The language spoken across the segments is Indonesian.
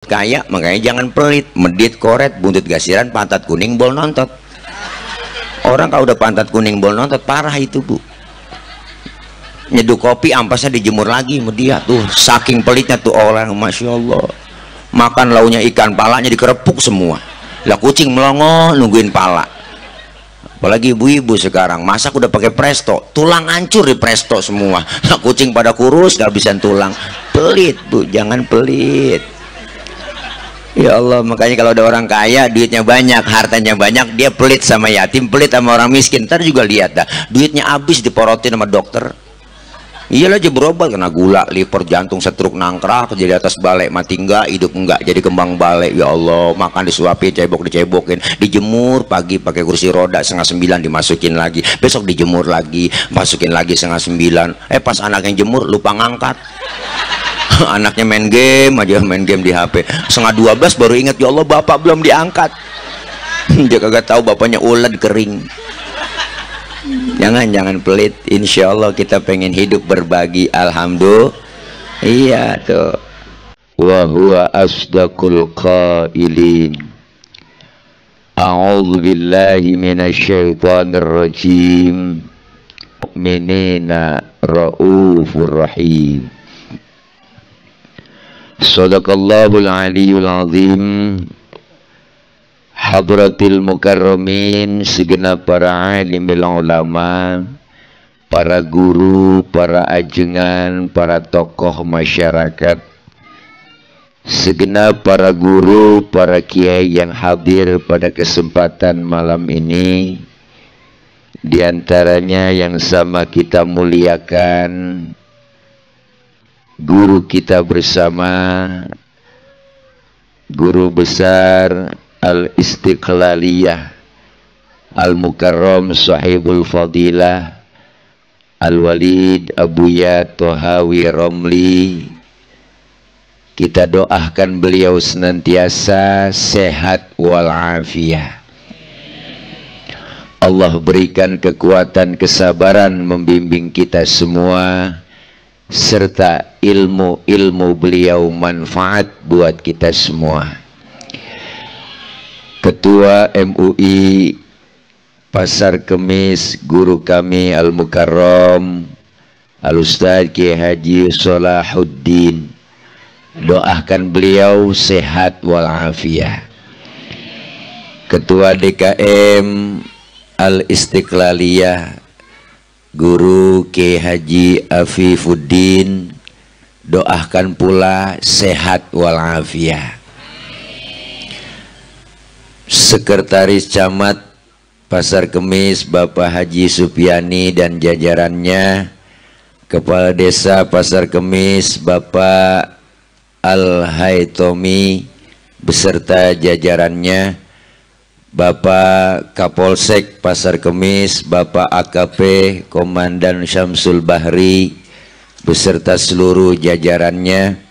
kaya, makanya jangan pelit. Medit koret, buntut gasiran, pantat kuning, bol nontot. Orang kalau udah pantat kuning, bol nontot, parah itu, Bu. Nyeduh kopi, ampasnya dijemur lagi sama dia tuh, saking pelitnya tuh orang. Masya Allah, makan launya ikan, palanya dikerepuk semua. Lah kucing melongo nungguin pala. Apalagi ibu-ibu sekarang masak udah pakai presto, tulang hancur di presto semua. Lah kucing pada kurus, gak bisa tulang. Pelit, Bu, jangan pelit. Ya Allah, makanya kalau ada orang kaya, duitnya banyak, hartanya banyak, dia pelit sama yatim, pelit sama orang miskin. Ntar juga lihat dah, duitnya habis diporotin sama dokter. Iyalah, aja berobat kena gula, liver, jantung, stroke, nangkrak, jadi atas balik, mati enggak, hidup enggak, jadi kembang balik. Ya Allah, makan disuapin, dicebokin, dijemur pagi pakai kursi roda, 8:30 dimasukin lagi, besok dijemur lagi, masukin lagi 8:30. Pas anak yang jemur lupa ngangkat. Anaknya main game aja, main game di HP. 11:30 baru ingat, ya Allah bapak belum diangkat. Dia kagak tahu bapaknya uled kering. Jangan pelit. Insya Allah kita pengen hidup berbagi. Alhamdulillah. Iya tuh. Wa huwa asdaqul qailin. A'udzu billahi minasyaitonir rajim. Mu'minina raufur rahim. Sadaqallahul aliyyul azim. Hadratil mukarramin, segenap para alimil ulama, para guru, para ajengan, para tokoh masyarakat, segenap para guru, para kiai yang hadir pada kesempatan malam ini, diantaranya yang sama kita muliakan guru kita bersama, guru besar Al-Istiqlaliyah Al-Mukarram Sahibul Fadilah Al-Walid Abuya Tohawi Romli. Kita doakan beliau senantiasa sehat walafiat. Allah berikan kekuatan, kesabaran membimbing kita semua, serta ilmu beliau manfaat buat kita semua. Ketua MUI Pasar Kemis, guru kami Al-Mukarram Al-Ustadz Kiai Haji Salahuddin, doakan beliau sehat walafiat. Ketua DKM Al-Istiqlaliyah Guru Kiai Haji Afifuddin, doakan pula sehat walafiat. Sekretaris Camat Pasar Kemis Bapak Haji Supiani dan jajarannya, Kepala Desa Pasar Kemis Bapak Al-Haitomi beserta jajarannya, Bapak Kapolsek Pasar Kemis Bapak AKP Komandan Syamsul Bahri beserta seluruh jajarannya,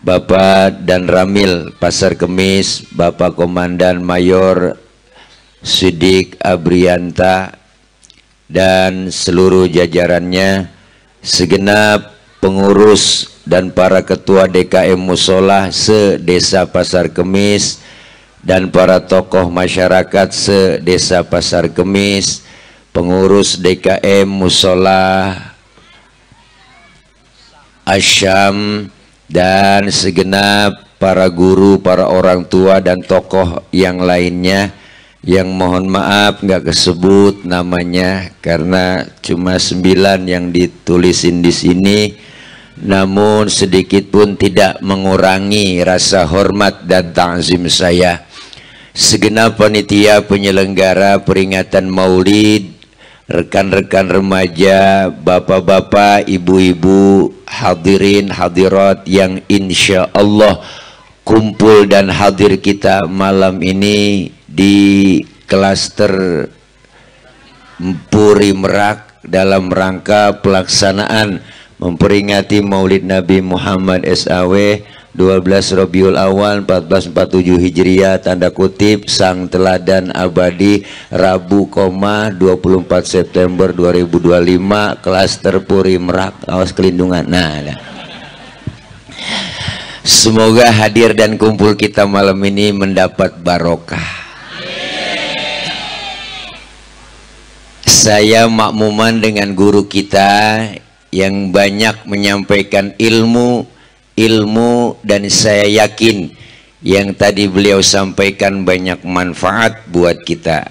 Bapak dan Ramil Pasar Kemis Bapak Komandan Mayor Sidik Abrianta dan seluruh jajarannya, segenap pengurus dan para ketua DKM Musola se-Desa Pasar Kemis dan para tokoh masyarakat se-Desa Pasar Kemis, pengurus DKM Musola Asyam, dan segenap para guru, para orang tua dan tokoh yang lainnya yang mohon maaf nggak kesebut namanya karena cuma 9 yang ditulisin di sini, namun sedikit pun tidak mengurangi rasa hormat dan ta'zim saya. Segenap panitia penyelenggara peringatan Maulid, rekan-rekan remaja, bapak-bapak, ibu-ibu, hadirin hadirat yang insya Allah kumpul dan hadir kita malam ini di klaster Puri Merak dalam rangka pelaksanaan memperingati Maulid Nabi Muhammad SAW 12 Rabiul Awal 1447 Hijriah, tanda kutip sang teladan abadi, Rabu, 24 September 2025, klaster Puri Merak, awas kelindungan. Nah, Semoga hadir dan kumpul kita malam ini mendapat barokah. Saya makmuman dengan guru kita yang banyak menyampaikan ilmu dan saya yakin yang tadi beliau sampaikan banyak manfaat buat kita.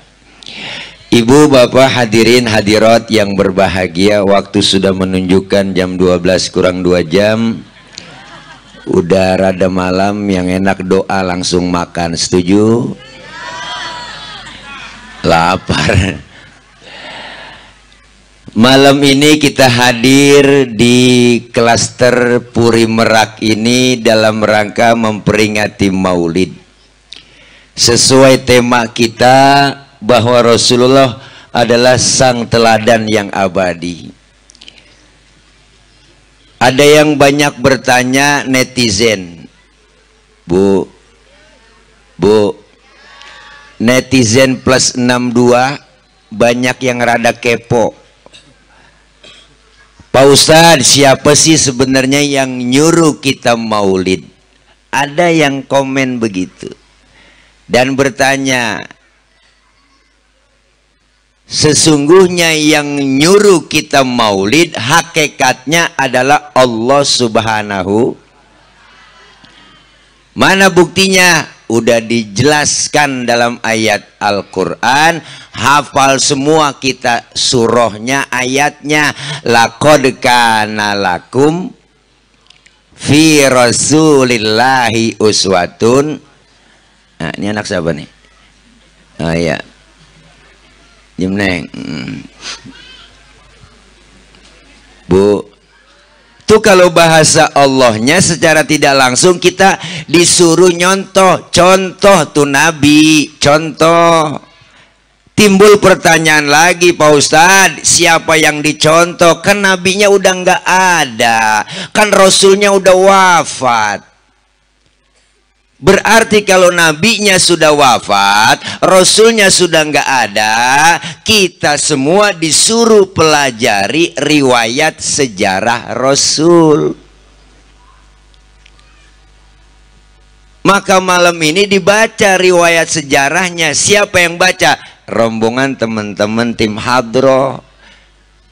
Ibu, bapak, hadirin hadirat yang berbahagia, waktu sudah menunjukkan jam 12 kurang 2 jam. Udah rada malam, yang enak doa langsung makan. Setuju? Lapar. Malam ini kita hadir di klaster Puri Merak ini dalam rangka memperingati Maulid. Sesuai tema kita bahwa Rasulullah adalah sang teladan yang abadi. Ada yang banyak bertanya netizen, Bu, netizen plus 62 banyak yang rada kepo. Pak Ustadz, siapa sih sebenarnya yang nyuruh kita maulid? Ada yang komen begitu dan bertanya, sesungguhnya yang nyuruh kita maulid hakikatnya adalah Allah Subhanahu. Mana buktinya? Udah dijelaskan dalam ayat Al-Quran. Hafal semua kita surahnya, ayatnya. Laqad kana lakum fi rasulillahi uswatun. Nah, ini anak siapa nih? Oh iya, Jemneng. Bu, tuh kalau bahasa Allahnya secara tidak langsung kita disuruh nyontoh, contoh tuh Nabi, contoh. Timbul pertanyaan lagi, Pak Ustadz, siapa yang dicontoh? Kan nabinya udah nggak ada, kan rasulnya udah wafat. Berarti kalau nabinya sudah wafat, rasulnya sudah nggak ada, kita semua disuruh pelajari riwayat sejarah Rasul. Maka malam ini dibaca riwayat sejarahnya. Siapa yang baca? Rombongan teman-teman tim hadroh.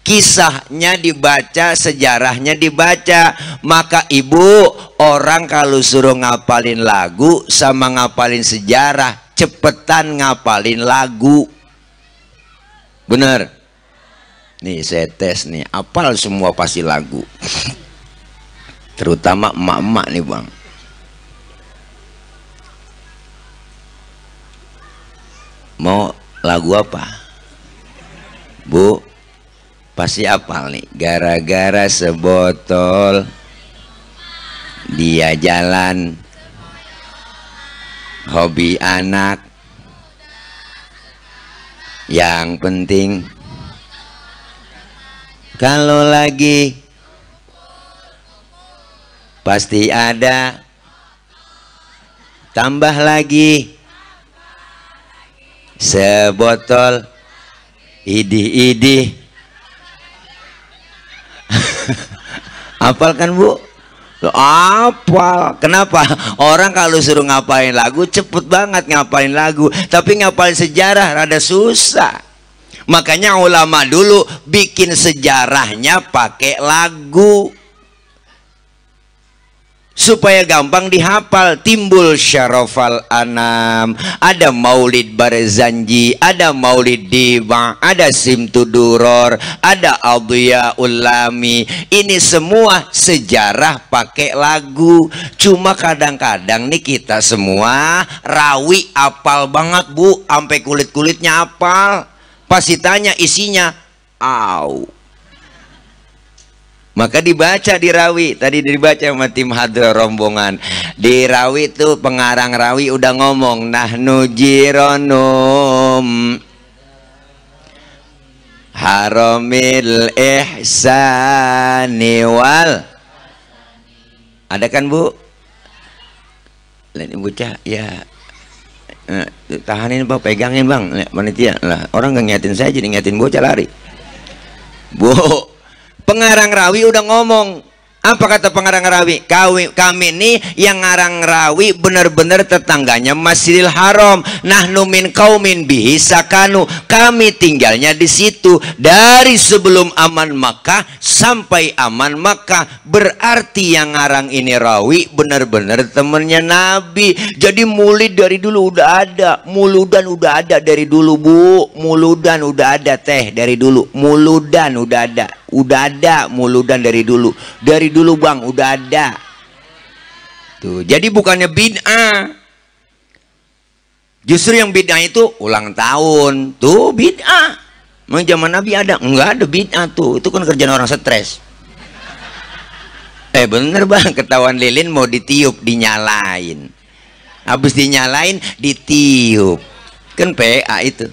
Kisahnya dibaca, sejarahnya dibaca. Maka ibu, orang kalau suruh ngapalin lagu sama ngapalin sejarah, cepetan ngapalin lagu. Bener? Nih saya tes nih, apal semua pasti lagu. Terutama emak-emak nih bang. Mau lagu apa? Bu, pasti apal nih. Gara-gara sebotol dia jalan, hobi anak, yang penting kalau lagi pasti ada, tambah lagi sebotol idih-idih. Apal kan Bu? Loh, apal. Kenapa? Orang kalau suruh ngapalin lagu cepet banget ngapalin lagu, tapi ngapalin sejarah rada susah. Makanya ulama dulu bikin sejarahnya pakai lagu supaya gampang dihafal. Timbul Syarafal Anam, ada Maulid Barzanji, ada Maulid Diba, ada Simtuduror, ada Adhiya Ulami. Ini semua sejarah pakai lagu. Cuma kadang-kadang nih kita semua rawi apal banget Bu, sampai kulit-kulitnya apal. Pas ditanya isinya, au. Maka dibaca di rawi, tadi dibaca sama tim hadroh rombongan. Di rawi itu pengarang rawi udah ngomong, nahnu jironum haramil ihsani wal. Ada kan Bu? Ini bocah ya. Tahanin Bang, pegangin Bang, panitia lah. Orang nggak ngiatin saya jadi ngiatin bocah lari. Bu, pengarang rawi udah ngomong, Apa kata pengarang rawi? Kami nih yang ngarang rawi benar-benar tetangganya Masjidil Haram. Nahnu min qaumin bihi sakanu. Kami tinggalnya di situ dari sebelum aman Makkah sampai aman Makkah. Berarti yang ngarang ini rawi benar-benar temennya Nabi. Jadi maulid dari dulu udah ada, muludan udah ada dari dulu, Bu. Muludan udah ada teh dari dulu. Muludan udah ada. Udah ada muludan dari dulu Bang, udah ada tuh. Jadi bukannya bid'ah, justru yang bid'ah itu ulang tahun tuh bid'ah. Memang zaman Nabi ada? Enggak ada bid'ah tuh, itu kan kerjaan orang stres. Bener Bang, ketahuan lilin mau ditiup dinyalain, habis dinyalain ditiup, kan PA itu.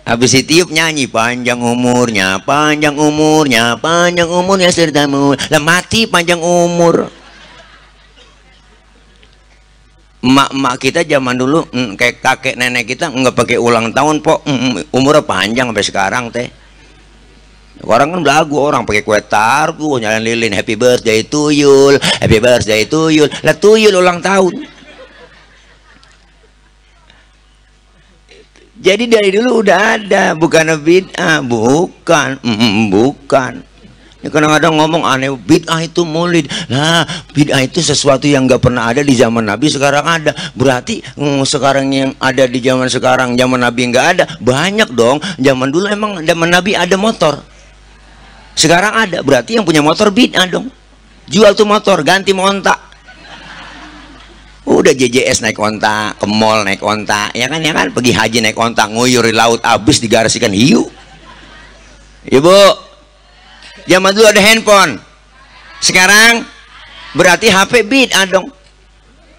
Habis ditiup nyanyi panjang umurnya, panjang umurnya, panjang umurnya sertamu. Lah mati panjang umur. Emak-emak kita zaman dulu kayak kakek nenek kita nggak pakai ulang tahun pok, umurnya panjang sampai sekarang teh. Orang kan belagu, orang pakai kue targu, nyalain lilin happy birthday tuyul, happy birthday tuyul. Lah tuyul ulang tahun. Jadi dari dulu udah ada, bukan bid'ah, bukan. Ini kadang-kadang ngomong aneh, bid'ah itu maulid. Nah, bid'ah itu sesuatu yang nggak pernah ada di zaman Nabi, sekarang ada. Berarti sekarang yang ada di zaman sekarang, zaman Nabi nggak ada. Banyak dong. Zaman dulu emang zaman Nabi ada motor. Sekarang ada, berarti yang punya motor bid'ah dong. Jual tuh motor, ganti montak. Udah JJS naik onta, ke mall naik onta, ya kan, pergi haji naik onta, nguyur di laut, habis digarasikan hiu. Ibu, zaman dulu ada handphone, sekarang berarti HP bid'ah dong.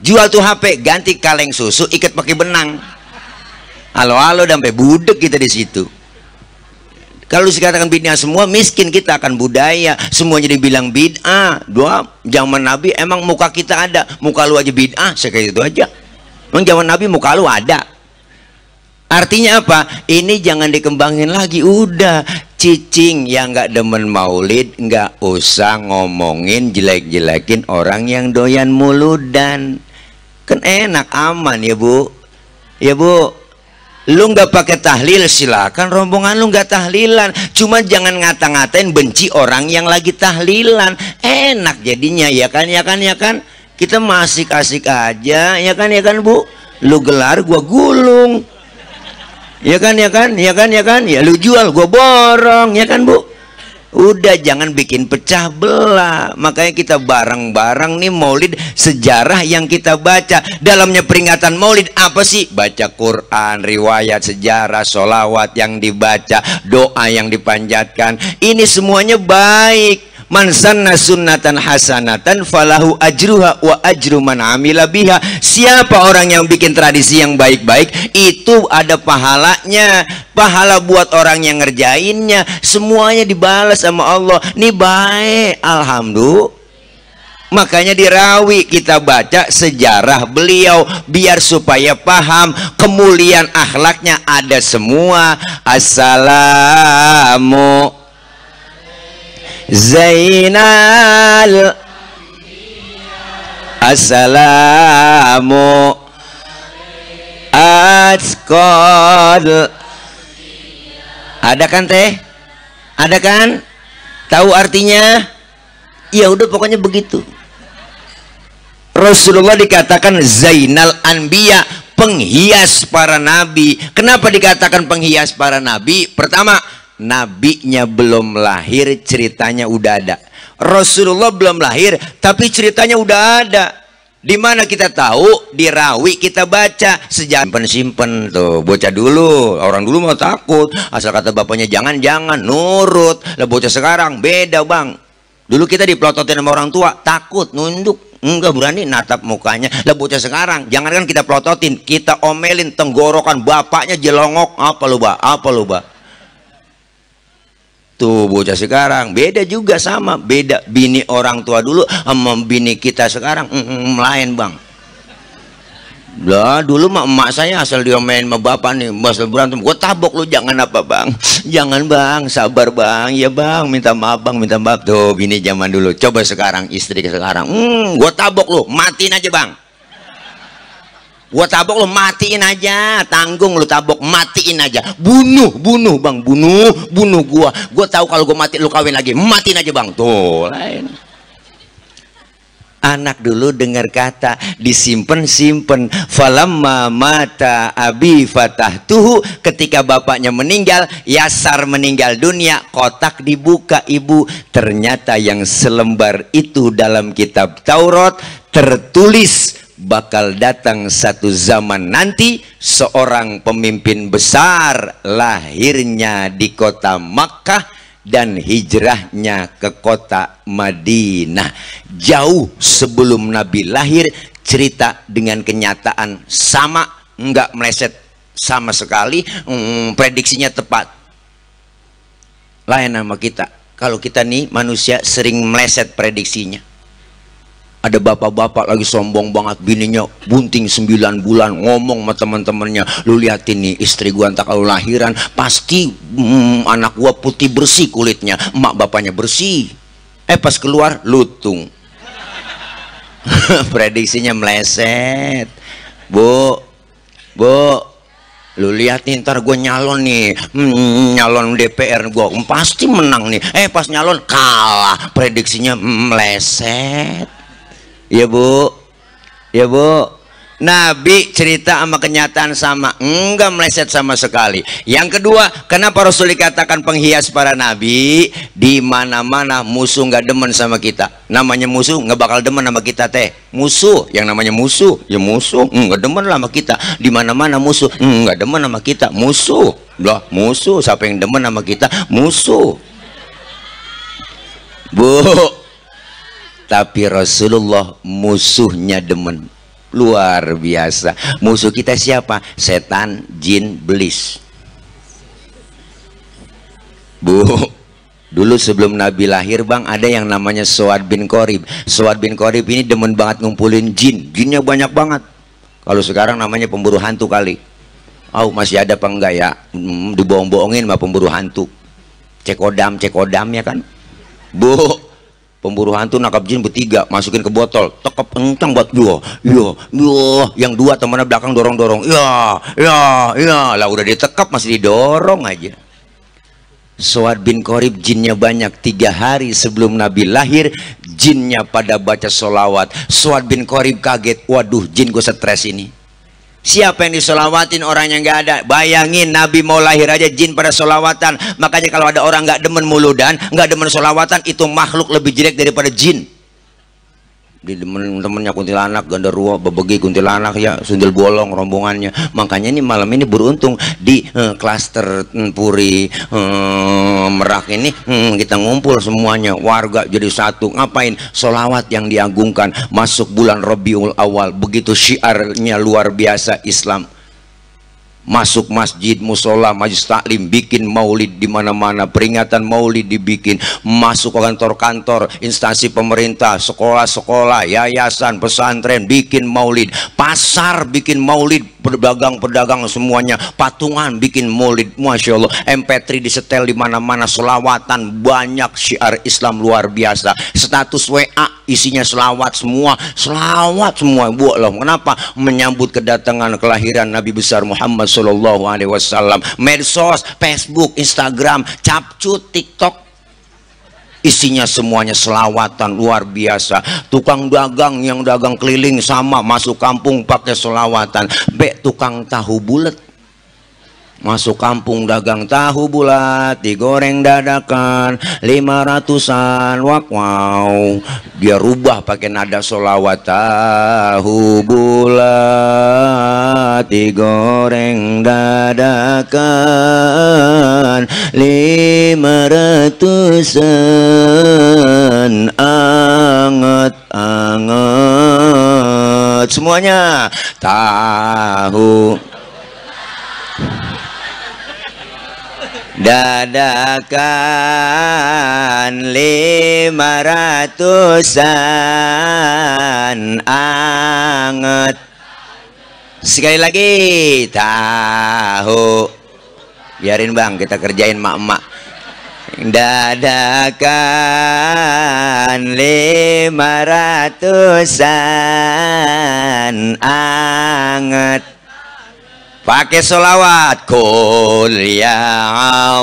Jual tuh HP, ganti kaleng susu, ikat pakai benang. Halo sampai budek kita di situ. Kalau dikatakan bid'ah semua, miskin kita akan budaya. Semuanya dibilang bid'ah. Zaman Nabi emang muka kita ada, muka lu aja bid'ah, sekali itu aja. Emang zaman Nabi muka lu ada. Artinya apa? Ini jangan dikembangin lagi. Udah, cicing yang nggak demen maulid, nggak usah ngomongin jelek-jelekin orang yang doyan muludan. Kan enak, aman ya Bu. Ya Bu. Lu nggak pakai tahlil silakan, rombongan lu nggak tahlilan, cuma jangan ngata-ngatain benci orang yang lagi tahlilan. Enak jadinya, ya kan, kita masih asik aja, ya kan Bu. Lu gelar gua gulung, ya kan, ya lu jual gua borong, ya kan Bu. Udah, jangan bikin pecah belah. Makanya kita bareng-bareng nih maulid, sejarah yang kita baca. Dalamnya peringatan maulid apa sih? Baca Quran, riwayat, sejarah, sholawat yang dibaca, doa yang dipanjatkan. Ini semuanya baik. Man sanna sunnatan hasanatan falahu ajruha wa ajru man amila biha. Siapa orang yang bikin tradisi yang baik-baik, itu ada pahalanya. Pahala buat orang yang ngerjainnya, semuanya dibalas sama Allah. Ini baik, alhamdulillah. Makanya di Rawi kita baca sejarah beliau, biar supaya paham kemuliaan akhlaknya ada semua. Assalamu Zainal, assalamu atqal. Ada kan teh? Ada kan? Tahu artinya? Ya udah, pokoknya begitu. Rasulullah dikatakan Zainal Anbiya, penghias para nabi. Kenapa dikatakan penghias para nabi? Pertama, nabinya belum lahir, ceritanya udah ada. Rasulullah belum lahir, tapi ceritanya udah ada. Di mana kita tahu? Di Rawi kita baca sejarah. Simpen tuh, bocah dulu, orang dulu mau takut, asal kata bapaknya jangan nurut. Lah bocah sekarang beda Bang. Dulu kita dipelototin sama orang tua, takut, nunduk, enggak berani natap mukanya. Lah bocah sekarang, jangankan kita pelototin, kita omelin, tenggorokan, bapaknya jelongok, apa lu Ba? Tuh bocah sekarang beda juga, sama beda. Bini orang tua dulu sama bini kita sekarang lain Bang. Lah dulu mah emak saya asal dia main sama bapak nih, asal berantem, gue tabok lu, jangan apa bang, jangan bang, sabar bang, ya bang, minta maaf bang, minta maaf. Tuh bini zaman dulu. Coba sekarang istri sekarang, gue tabok lu, matiin aja bang, gue tabok lu, matiin aja, tanggung lu tabok, matiin aja, bunuh bang, bunuh gue tahu kalau gue mati lu kawin lagi, matiin aja bang. Tuh lain. Anak dulu dengar kata disimpen-simpen. Falamma mata abi fatahtuhu, ketika bapaknya meninggal, Yasar meninggal dunia, kotak dibuka ibu. Ternyata yang selembar itu dalam kitab Taurat tertulis bakal datang satu zaman nanti seorang pemimpin besar, lahirnya di kota Makkah dan hijrahnya ke kota Madinah. Jauh sebelum Nabi lahir, cerita dengan kenyataan sama, nggak meleset sama sekali. Prediksinya tepat. Lain sama kita. Kalau kita nih manusia sering meleset prediksinya. Ada bapak-bapak lagi sombong banget, bininya bunting 9 bulan, ngomong sama teman-temannya, lu liatin nih istri gua entar kalau lahiran pasti anak gua putih bersih kulitnya, emak bapaknya bersih. Pas keluar lutung. Prediksinya meleset. Bu, lu lihat nih ntar gue nyalon nih, nyalon DPR gue pasti menang nih. Pas nyalon kalah, prediksinya meleset. Ya bu, ya bu. Nabi cerita sama kenyataan sama, enggak meleset sama sekali. Yang kedua, kenapa Rasul dikatakan penghias para nabi? Di mana-mana musuh nggak demen sama kita. Namanya musuh nggak bakal demen sama kita teh. Musuh, yang namanya musuh, ya musuh nggak demen lah sama kita. Di mana-mana musuh nggak demen sama kita. Musuh, loh musuh. Siapa yang demen sama kita? Musuh. Bu. Tapi Rasulullah musuhnya demen, luar biasa. Musuh kita siapa? Setan, jin, belis. Bu, dulu sebelum Nabi lahir bang, ada yang namanya Suad bin Qorib. Suad bin Qorib ini demen banget ngumpulin jin. Jinnya banyak banget. Kalau sekarang namanya pemburu hantu kali. Masih ada apa enggak ya? Dibohong-bohongin sama pemburu hantu. Cekodam ya kan? Bu, pemburu hantu nangkap jin bertiga, masukin ke botol, tekep entang buat yang dua temannya belakang dorong ya lah, udah ditekap masih didorong aja. Suad bin Qorib jinnya banyak. 3 hari sebelum Nabi lahir, jinnya pada baca sholawat. Suad bin Qorib kaget, waduh jin gue stres ini. Siapa yang disolawatin? Orang yang nggak ada. Bayangin Nabi mau lahir aja jin pada solawatan. Makanya kalau ada orang nggak demen muludan, nggak demen solawatan, itu makhluk lebih jelek daripada jin. Di temen-temennya kuntilanak, genderuwo, bebegi kuntilanak ya, sundel bolong rombongannya. Makanya ini malam ini beruntung di klaster Puri Merak ini kita ngumpul semuanya, warga jadi satu. Ngapain? Solawat yang diagungkan. Masuk bulan Rabiul Awal, begitu syiarnya luar biasa Islam. Masuk masjid, musola, majelis taklim, bikin maulid di mana-mana, peringatan maulid dibikin. Masuk ke kantor-kantor, instansi pemerintah, sekolah-sekolah, yayasan, pesantren, bikin maulid. Pasar bikin maulid, pedagang-pedagang semuanya, patungan bikin maulid. Masya Allah, MP3 disetel di mana-mana, selawatan banyak, syiar Islam luar biasa. Status WA isinya selawat semua, Bu Allah. Kenapa? Menyambut kedatangan kelahiran Nabi besar Muhammad Sallallahu Alaihi Wasallam. Medsos, Facebook, Instagram, capcut, TikTok, isinya semuanya selawatan luar biasa. Tukang dagang yang dagang keliling sama, masuk kampung pakai selawatan. Tukang tahu bulat masuk kampung dagang tahu bulat, digoreng dadakan 500-an. Wow, dia rubah pakai nada solawat. Tahu bulat digoreng dadakan 500-an, anget-anget semuanya. Tahu dadakan 500-an, anget Sekali lagi, tahu. Biarin bang, kita kerjain mak-mak. Dadakan 500-an anget pakai solawat kul ya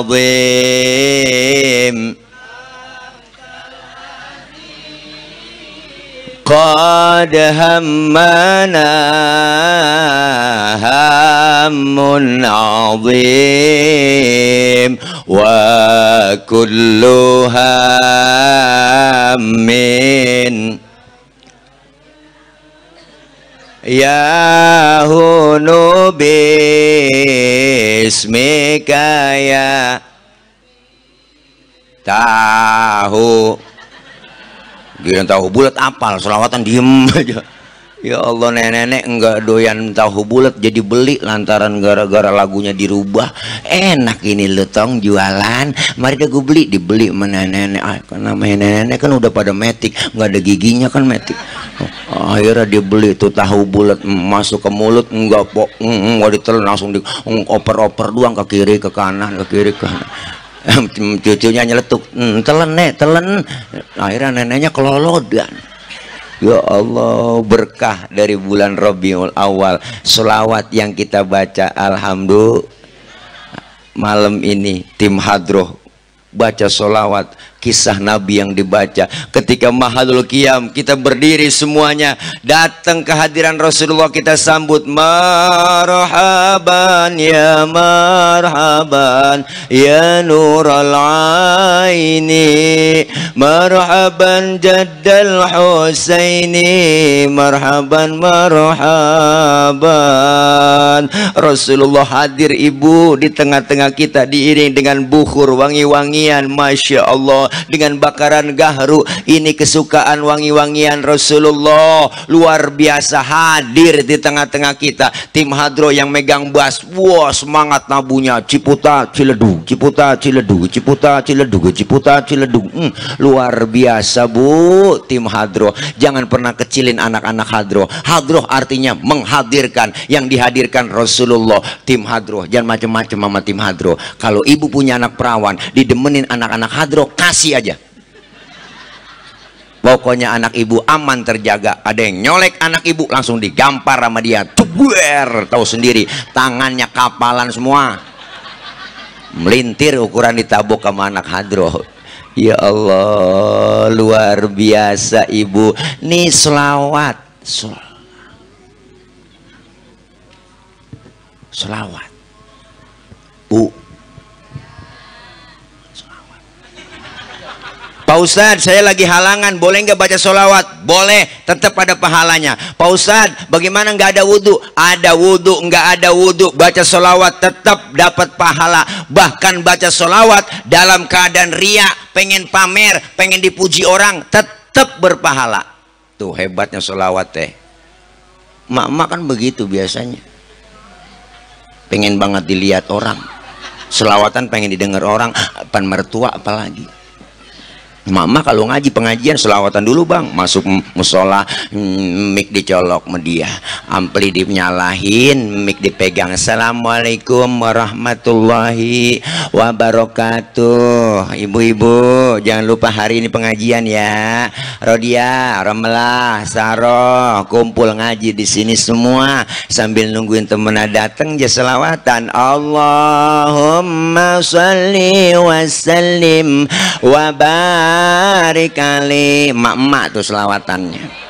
azim qad hammana hammun azim wa kullu hammin ya hunu bismika ya tahu. Gila tahu bulat apal, selawatan diem aja. Ya Allah, nenek-nenek enggak doyan tahu bulat jadi beli lantaran gara-gara lagunya dirubah. Enak ini lu tong jualan, mari deh gue beli. Dibeli sama nenek-nenek. Kan namanya nenek-nenek kan udah pada metik, nggak ada giginya kan metik. Akhirnya dia beli tuh tahu bulat, masuk ke mulut enggak ditelan, langsung dioper-oper doang ke kiri ke kanan, ke kiri ke kanan. Cucunya nyeletuk, telan nek, telan. Akhirnya neneknya kelolodan. Ya Allah, berkah dari bulan Rabiul Awal. Selawat yang kita baca, alhamdulillah. Malam ini tim hadroh baca solawat, kisah Nabi yang dibaca ketika Mahadul Qiyam. Kita berdiri semuanya, datang ke hadiran Rasulullah, kita sambut marhaban ya marhaban ya nural aini marhaban jaddal Husaini marhaban marhaban. Rasulullah hadir ibu di tengah-tengah kita, diiring dengan bukhur wangi-wangian, Masya Allah, dengan bakaran gahru. Ini kesukaan wangi-wangian Rasulullah, luar biasa, hadir di tengah-tengah kita. Tim hadro yang megang bass, wah semangat nabunya, ciputa ciledug, ciputa ciledug, ciputa ciledug, ciputa ciledug. Luar biasa bu, tim hadro. Jangan pernah kecilin anak-anak hadro. Hadro artinya menghadirkan, yang dihadirkan Rasulullah. Tim hadro jangan macam-macam sama tim hadro. Kalau ibu punya anak perawan, didemenin anak-anak hadro, kasih aja. Pokoknya anak ibu aman terjaga. Ada yang nyolek anak ibu, langsung digampar sama dia. Tubuer, tahu sendiri, tangannya kapalan semua, melintir ukuran ditabuk sama anak hadro. Ya Allah, luar biasa ibu. Nih selawat, selawat bu. Pak Ustadz, saya lagi halangan, boleh nggak baca sholawat? Boleh, tetap ada pahalanya. Pak Ustadz, bagaimana nggak ada wudhu? Ada wudhu, nggak ada wudhu, baca sholawat tetap dapat pahala. Bahkan baca sholawat dalam keadaan ria, pengen pamer, pengen dipuji orang, tetap berpahala. Tuh hebatnya sholawat teh. Mak-mak kan begitu biasanya, pengen banget dilihat orang. Selawatan pengen didengar orang, pan mertua apalagi. Mama kalau ngaji pengajian selawatan dulu bang, masuk musola, mic dicolok media, ampli dinyalahin, mic dipegang. Assalamualaikum warahmatullahi wabarakatuh. Ibu-ibu jangan lupa hari ini pengajian ya. Rodia, Ramlah, Saroh kumpul ngaji di sini semua sambil nungguin temennya datang ya selawatan. Allahumma sholli wa sallim wa barik alaihi. Mak-mak tuh selawatannya.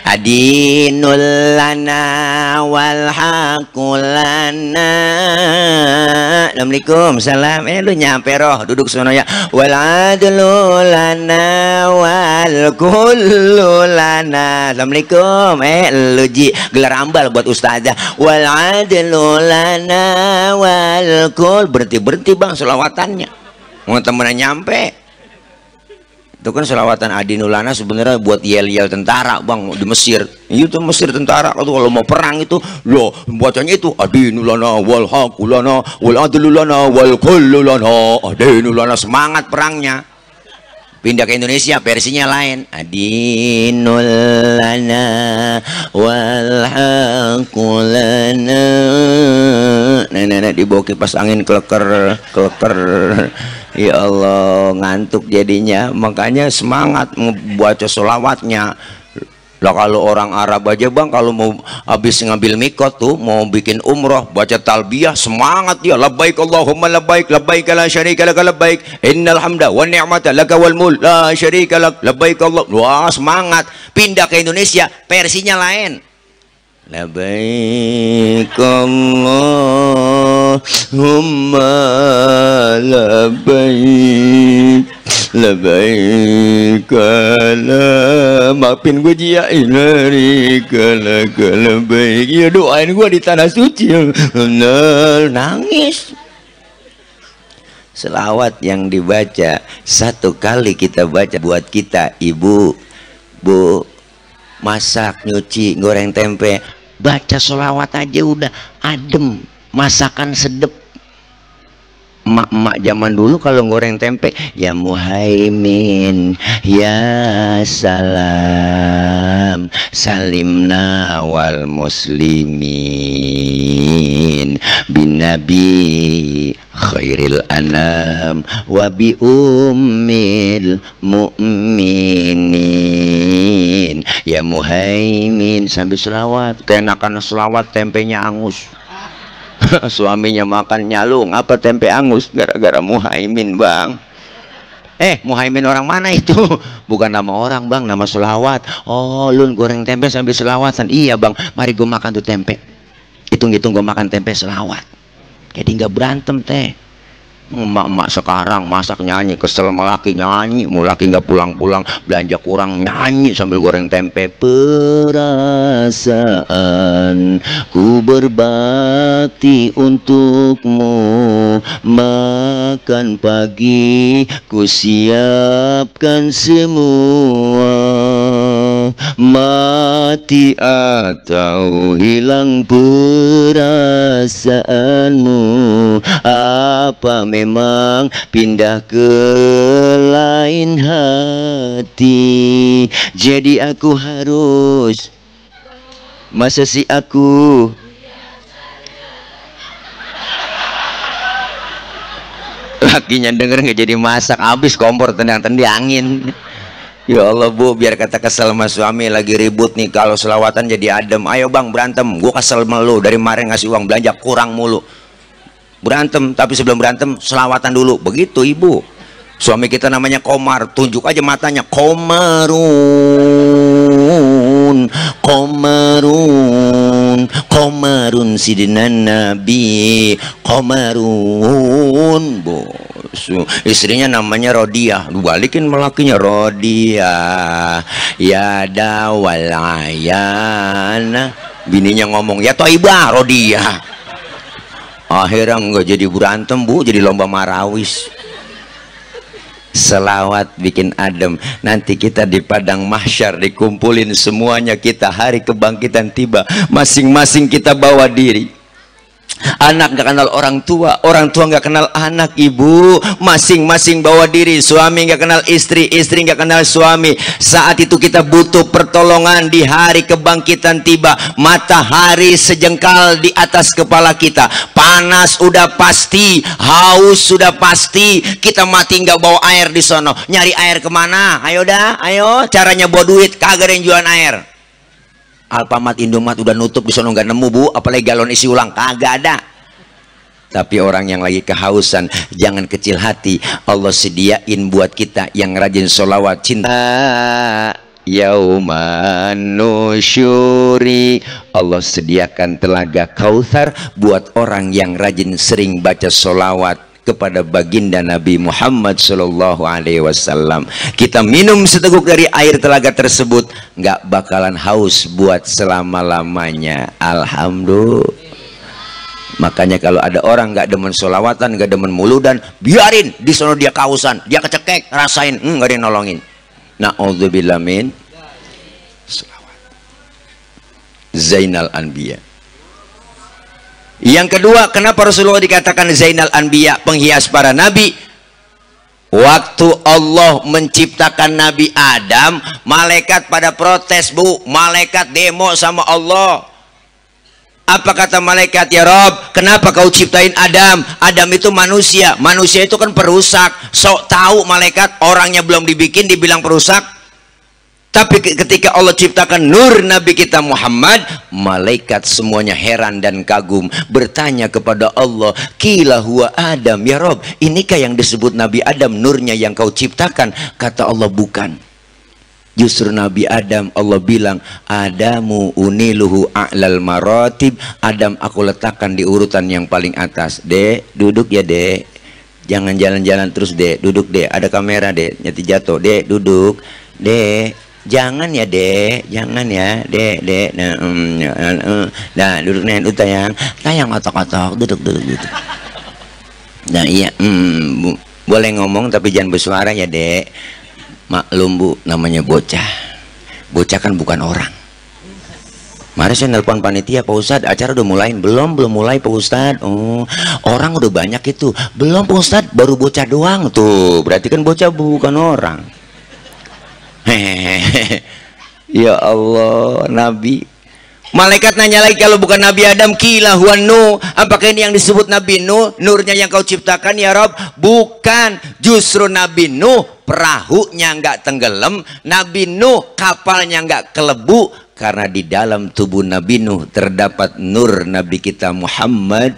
Adinul lana wal hakulana. Assalamualaikum, salam. Lu nyampe roh, duduk sono ya. Wal adlu lana wal kullu lana. Assalamualaikum. Lu ji gelar ambal buat ustazah. Wal adlu lana wal kul. Berhenti bang selawatannya. Mau temennya nyampe. Itu kan selawatan Adinulana sebenarnya buat yel-yel tentara bang di Mesir. Itu Mesir tentara kalau mau perang itu loh bacanya itu Adinulana wal hakulana wal adlulana wal kullulana. Adinulana, semangat perangnya. Pindah ke Indonesia versinya lain. Adinulana wal hakulana di bawah kipas angin kleker kleker. Ya Allah, ngantuk jadinya. Makanya semangat membaca sholawatnya. Lah kalau orang Arab aja bang, kalau mau habis ngambil mikot tuh, mau bikin umroh, baca talbiyah, semangat dia. Labbaik Allahumma labbaik, labbaik la syarika lak labbaik, innal hamda wan ni'mata laka wal mulk la syarika lak, labbaik Allah. Wah semangat. Pindah ke Indonesia, versinya lain. Labbaik Allahumma labbaik, labbaik la, maafin gue Jia, ilarika laka labbaik. Ya doain gue di tanah suci. Nangis. Selawat yang dibaca satu kali kita baca buat kita, ibu, bu, masak, nyuci, goreng tempe, baca sholawat aja udah adem, masakan sedep. Emak-emak zaman dulu kalau goreng tempe, ya Muhaimin, ya salam, salimna wal muslimin, bin nabi khairil anam, wa bi ummil mu'minin, ya Muhaimin, sambil selawat. Keenakan selawat tempenya angus. Suaminya makan nyalung, apa tempe angus, gara-gara Muhaimin bang. Muhaimin orang mana itu? Bukan nama orang bang, nama selawat. Oh lun goreng tempe sambil selawatan. Iya bang, mari gue makan tuh tempe. Hitung-hitung gue makan tempe selawat. Jadi nggak berantem teh. Emak-emak sekarang masak nyanyi, kesel sama laki nyanyi, mau laki nggak pulang-pulang, belanja kurang nyanyi sambil goreng tempe. Perasaan ku berbakti untukmu, makan pagi ku siapkan semua, mati atau hilang perasaanmu, apa memang pindah ke lain hati, jadi aku harus, masa sih aku lakinya denger nggak jadi masak, habis kompor tendang-tendang angin. Ya Allah bu, biar kata kesel sama suami lagi ribut nih, kalau selawatan jadi adem. Ayo bang berantem, gue kesel sama lu, dari kemarin ngasih uang belanja kurang mulu. Berantem, tapi sebelum berantem selawatan dulu. Begitu ibu. Suami kita namanya Komar, tunjuk aja matanya. Komarun, Komarun, Komarun sidina Nabi, Komarun. Istrinya namanya Rodiah, balikin melakinya Rodiah, ya dawalayana. Bininya ngomong ya Toibah Rodiah. Akhirnya nggak jadi berantem bu, jadi lomba marawis. Selawat bikin adem. Nanti kita di padang mahsyar dikumpulin semuanya kita, hari kebangkitan tiba, masing-masing kita bawa diri. Anak gak kenal orang tua gak kenal anak ibu, masing-masing bawa diri. Suami gak kenal istri, istri gak kenal suami. Saat itu kita butuh pertolongan di hari kebangkitan tiba. Matahari sejengkal di atas kepala kita, panas udah pasti, haus sudah pasti. Kita mati nggak bawa air di sono, nyari air kemana? Ayo dah, ayo. Caranya bawa duit, kagak ada yang jualan air. Alfamart, Indomaret udah nutup di sono, nggak nemu bu, apalagi galon isi ulang, kagak ada. Tapi orang yang lagi kehausan, jangan kecil hati. Allah sediain buat kita yang rajin sholawat, cinta yauman nusyuri. Allah sediakan telaga Kautsar buat orang yang rajin sering baca sholawat kepada baginda Nabi Muhammad Shallallahu Alaihi Wasallam. Kita minum seteguk dari air telaga tersebut, nggak bakalan haus buat selama-lamanya. Alhamdulillah. Makanya kalau ada orang nggak demen sholawatan, nggak demen muludan, biarin di sono dia kehausan, dia kecekek, rasain, nggak ada yang nolongin. Na'udzubillah min sholawat. Zainal Anbiya. Yang kedua, kenapa Rasulullah dikatakan Zainal Anbiya, penghias para nabi? Waktu Allah menciptakan Nabi Adam, malaikat pada protes bu, malaikat demo sama Allah. Apa kata malaikat? Ya Rob, kenapa kau ciptain Adam? Adam itu manusia. Manusia itu kan perusak. Sok tahu malaikat, orangnya belum dibikin dibilang perusak. Tapi ketika Allah ciptakan nur Nabi kita Muhammad, malaikat semuanya heran dan kagum, bertanya kepada Allah, Qila huwa Adam. Ya Rob, inikah yang disebut Nabi Adam, nurnya yang kau ciptakan? Kata Allah, bukan. Justru Nabi Adam, Allah bilang, Adamu uniluhu a'lal maratib. Adam aku letakkan di urutan yang paling atas. Dek, duduk ya dek. Jangan jalan-jalan terus dek. Duduk dek, ada kamera dek. Nyati jatuh. Dek, duduk. Dek, jangan ya dek. Jangan ya dek, dek. Nah, duduk nih, duduk tayang. Tayang otak-otak, duduk. Nah iya, boleh ngomong tapi jangan bersuara ya dek. Maklum bu, namanya bocah. Bocah kan bukan orang. Mari saya nelpon panitia, Pak Ustadz, acara udah mulai? Belum mulai Pak Ustadz. Oh, orang udah banyak itu. Belum Pak Ustadz, baru bocah doang tuh. Berarti kan bocah bukan orang. Hehehe. Ya Allah, Nabi. Malaikat nanya lagi, kalau bukan Nabi Adam, Qila huwa Nuh. Apakah ini yang disebut Nabi Nuh? Nurnya yang kau ciptakan ya Rob? Bukan. Justru Nabi Nuh perahunya nggak tenggelam, Nabi Nuh kapalnya nggak kelebu, karena di dalam tubuh Nabi Nuh terdapat nur Nabi kita Muhammad.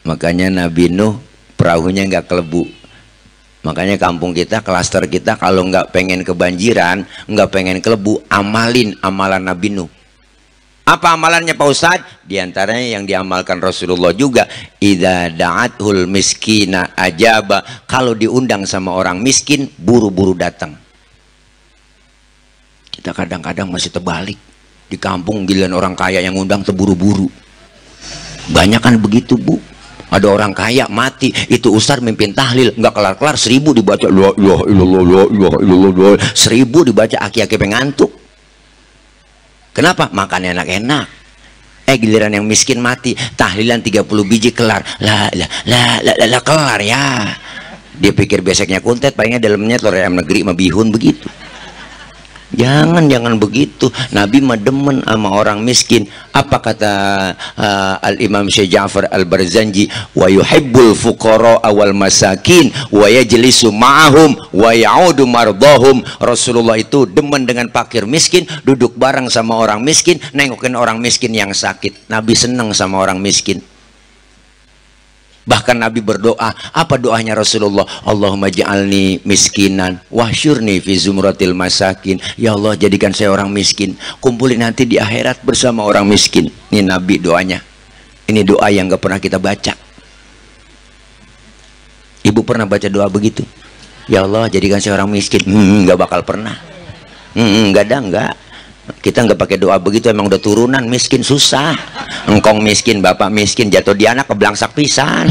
Makanya Nabi Nuh perahunya nggak kelebu. Makanya kampung kita, klaster kita, kalau nggak pengen kebanjiran, nggak pengen kelebu, amalin amalan Nabi Nuh. Apa amalannya Pak Ustadz? Di antaranya yang diamalkan Rasulullah juga, idza da'athul miskina ajaba. Kalau diundang sama orang miskin, buru-buru datang. Kita kadang-kadang masih terbalik. Di kampung giliran orang kaya yang undang terburu-buru. Banyak kan begitu bu. Ada orang kaya mati, itu ustaz mimpin tahlil nggak kelar-kelar, 1000 dibaca, la ilaha illallah, 1000 dibaca, aki-aki pengantuk. Kenapa? Makannya enak-enak. Giliran yang miskin mati, tahlilan 30 biji kelar, la kelar ya. Dia pikir beseknya kuntet, palingnya dalamnya telur ayam negeri sama bihun begitu. Jangan begitu. Nabi mah demen sama orang miskin. Apa kata Al-Imam Syekh Ja'far Al-Barzanji, wa yuhibbul fuqara wal masakin wa yajlisu ma'ahum wa ya'udu mardahum. Rasulullah itu demen dengan fakir miskin, duduk bareng sama orang miskin, nengokin orang miskin yang sakit. Nabi seneng sama orang miskin. Bahkan Nabi berdoa, apa doanya Rasulullah? Allahumma ja'alni miskinan wahsyurni fi zumratil masakin. Ya Allah, jadikan saya orang miskin, kumpulin nanti di akhirat bersama orang miskin. Ini Nabi doanya. Ini doa yang gak pernah kita baca. Ibu pernah baca doa begitu? Ya Allah, jadikan saya orang miskin. Gak bakal pernah. Enggak. Kita nggak pakai doa begitu, emang udah turunan miskin susah. Engkong miskin, bapak miskin, jatuh di anak keblangsak pisan.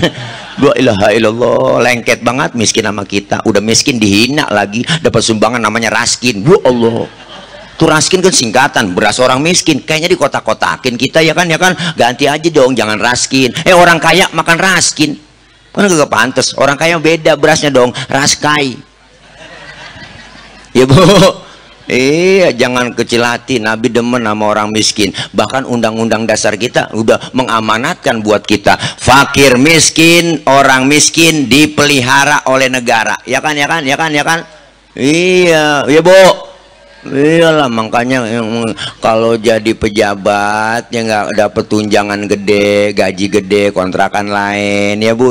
La ilaha illallah, lengket banget miskin sama kita. Udah miskin dihina lagi, dapat sumbangan namanya raskin. Ya Allah, tuh raskin kan singkatan beras orang miskin. Kayaknya di kotak-kotakin kita ya kan, ganti aja dong, jangan raskin. Orang kaya makan raskin kan gak pantas. Orang kaya beda berasnya dong, raskai. Ya bu. Iya, jangan kecil hati. Nabi demen sama orang miskin. Bahkan undang-undang dasar kita udah mengamanatkan buat kita, fakir miskin, orang miskin dipelihara oleh negara. Ya kan? Iya, ya bu. Iyalah, makanya kalau jadi pejabat ya nggak dapat tunjangan gede, gaji gede, kontrakan lain. Ya bu.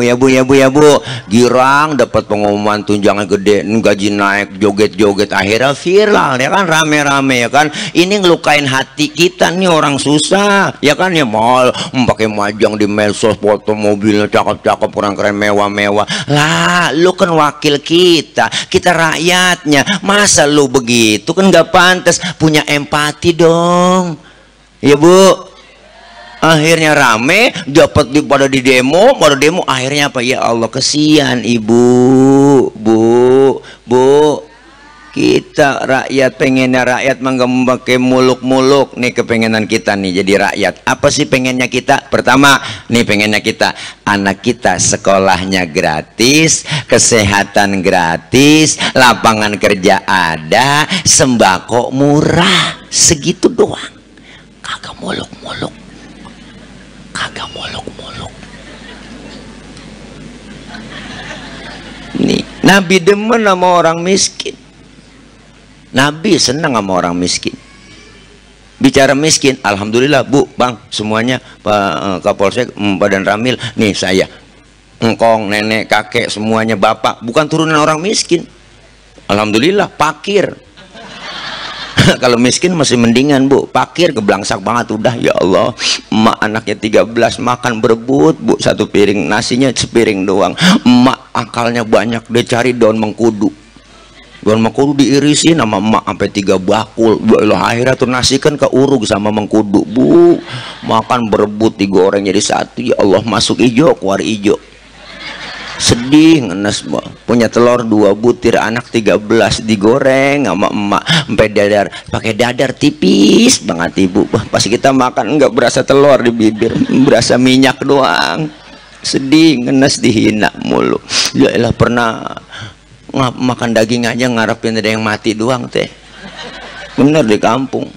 Girang dapat pengumuman tunjangan gede, gaji naik, joget-joget, akhirnya viral ya kan, rame-rame ya kan. Ini ngelukain hati kita nih, orang susah ya kan, ya mal pakai majang di medsos, foto mobilnya cakep-cakep, orang keren, mewah-mewah. Lah lu kan wakil kita rakyatnya, masa lu begitu? Kan nggak pantas, punya empati dong ya bu. Akhirnya rame, dapat pada demo, akhirnya apa? Ya Allah, kesian ibu, bu, kita rakyat pengennya rakyat mengembangkan muluk-muluk nih, kepengenan kita nih jadi rakyat. Apa sih pengennya kita? Pertama nih, pengennya kita anak kita sekolahnya gratis, kesehatan gratis, lapangan kerja ada, sembako murah, segitu doang. muluk-muluk, kagak muluk-muluk. Nih, Nabi demen sama orang miskin. Nabi senang sama orang miskin. Bicara miskin, alhamdulillah Bu, Bang, semuanya Pak Kapolsek, Badan Ramil, nih saya, engkong, nenek, kakek, semuanya bapak, bukan turunan orang miskin. Alhamdulillah, pakir. Kalau miskin masih mendingan Bu, pakir keblangsak banget udah. Ya Allah, emak anaknya 13 makan berebut Bu, satu piring nasinya sepiring doang. Emak akalnya banyak, dia cari daun mengkudu. Daun mengkudu diirisin sama emak sampai 3 bakul. Ya Allah, akhirnya tuh nasi kan keurug sama mengkudu Bu, makan berebut digoreng jadi satu. Ya Allah, masuk ijo keluar ijo. Sedih ngenes, punya telur 2 butir, anak 13 digoreng sama emak sampai dadar, pakai dadar tipis banget Ibu. Pas kita makan enggak berasa telur di bibir, berasa minyak doang. Sedih ngenes, dihina mulu. Ya elah, pernah makan daging aja ngarepin ada yang mati doang teh. Bener di kampung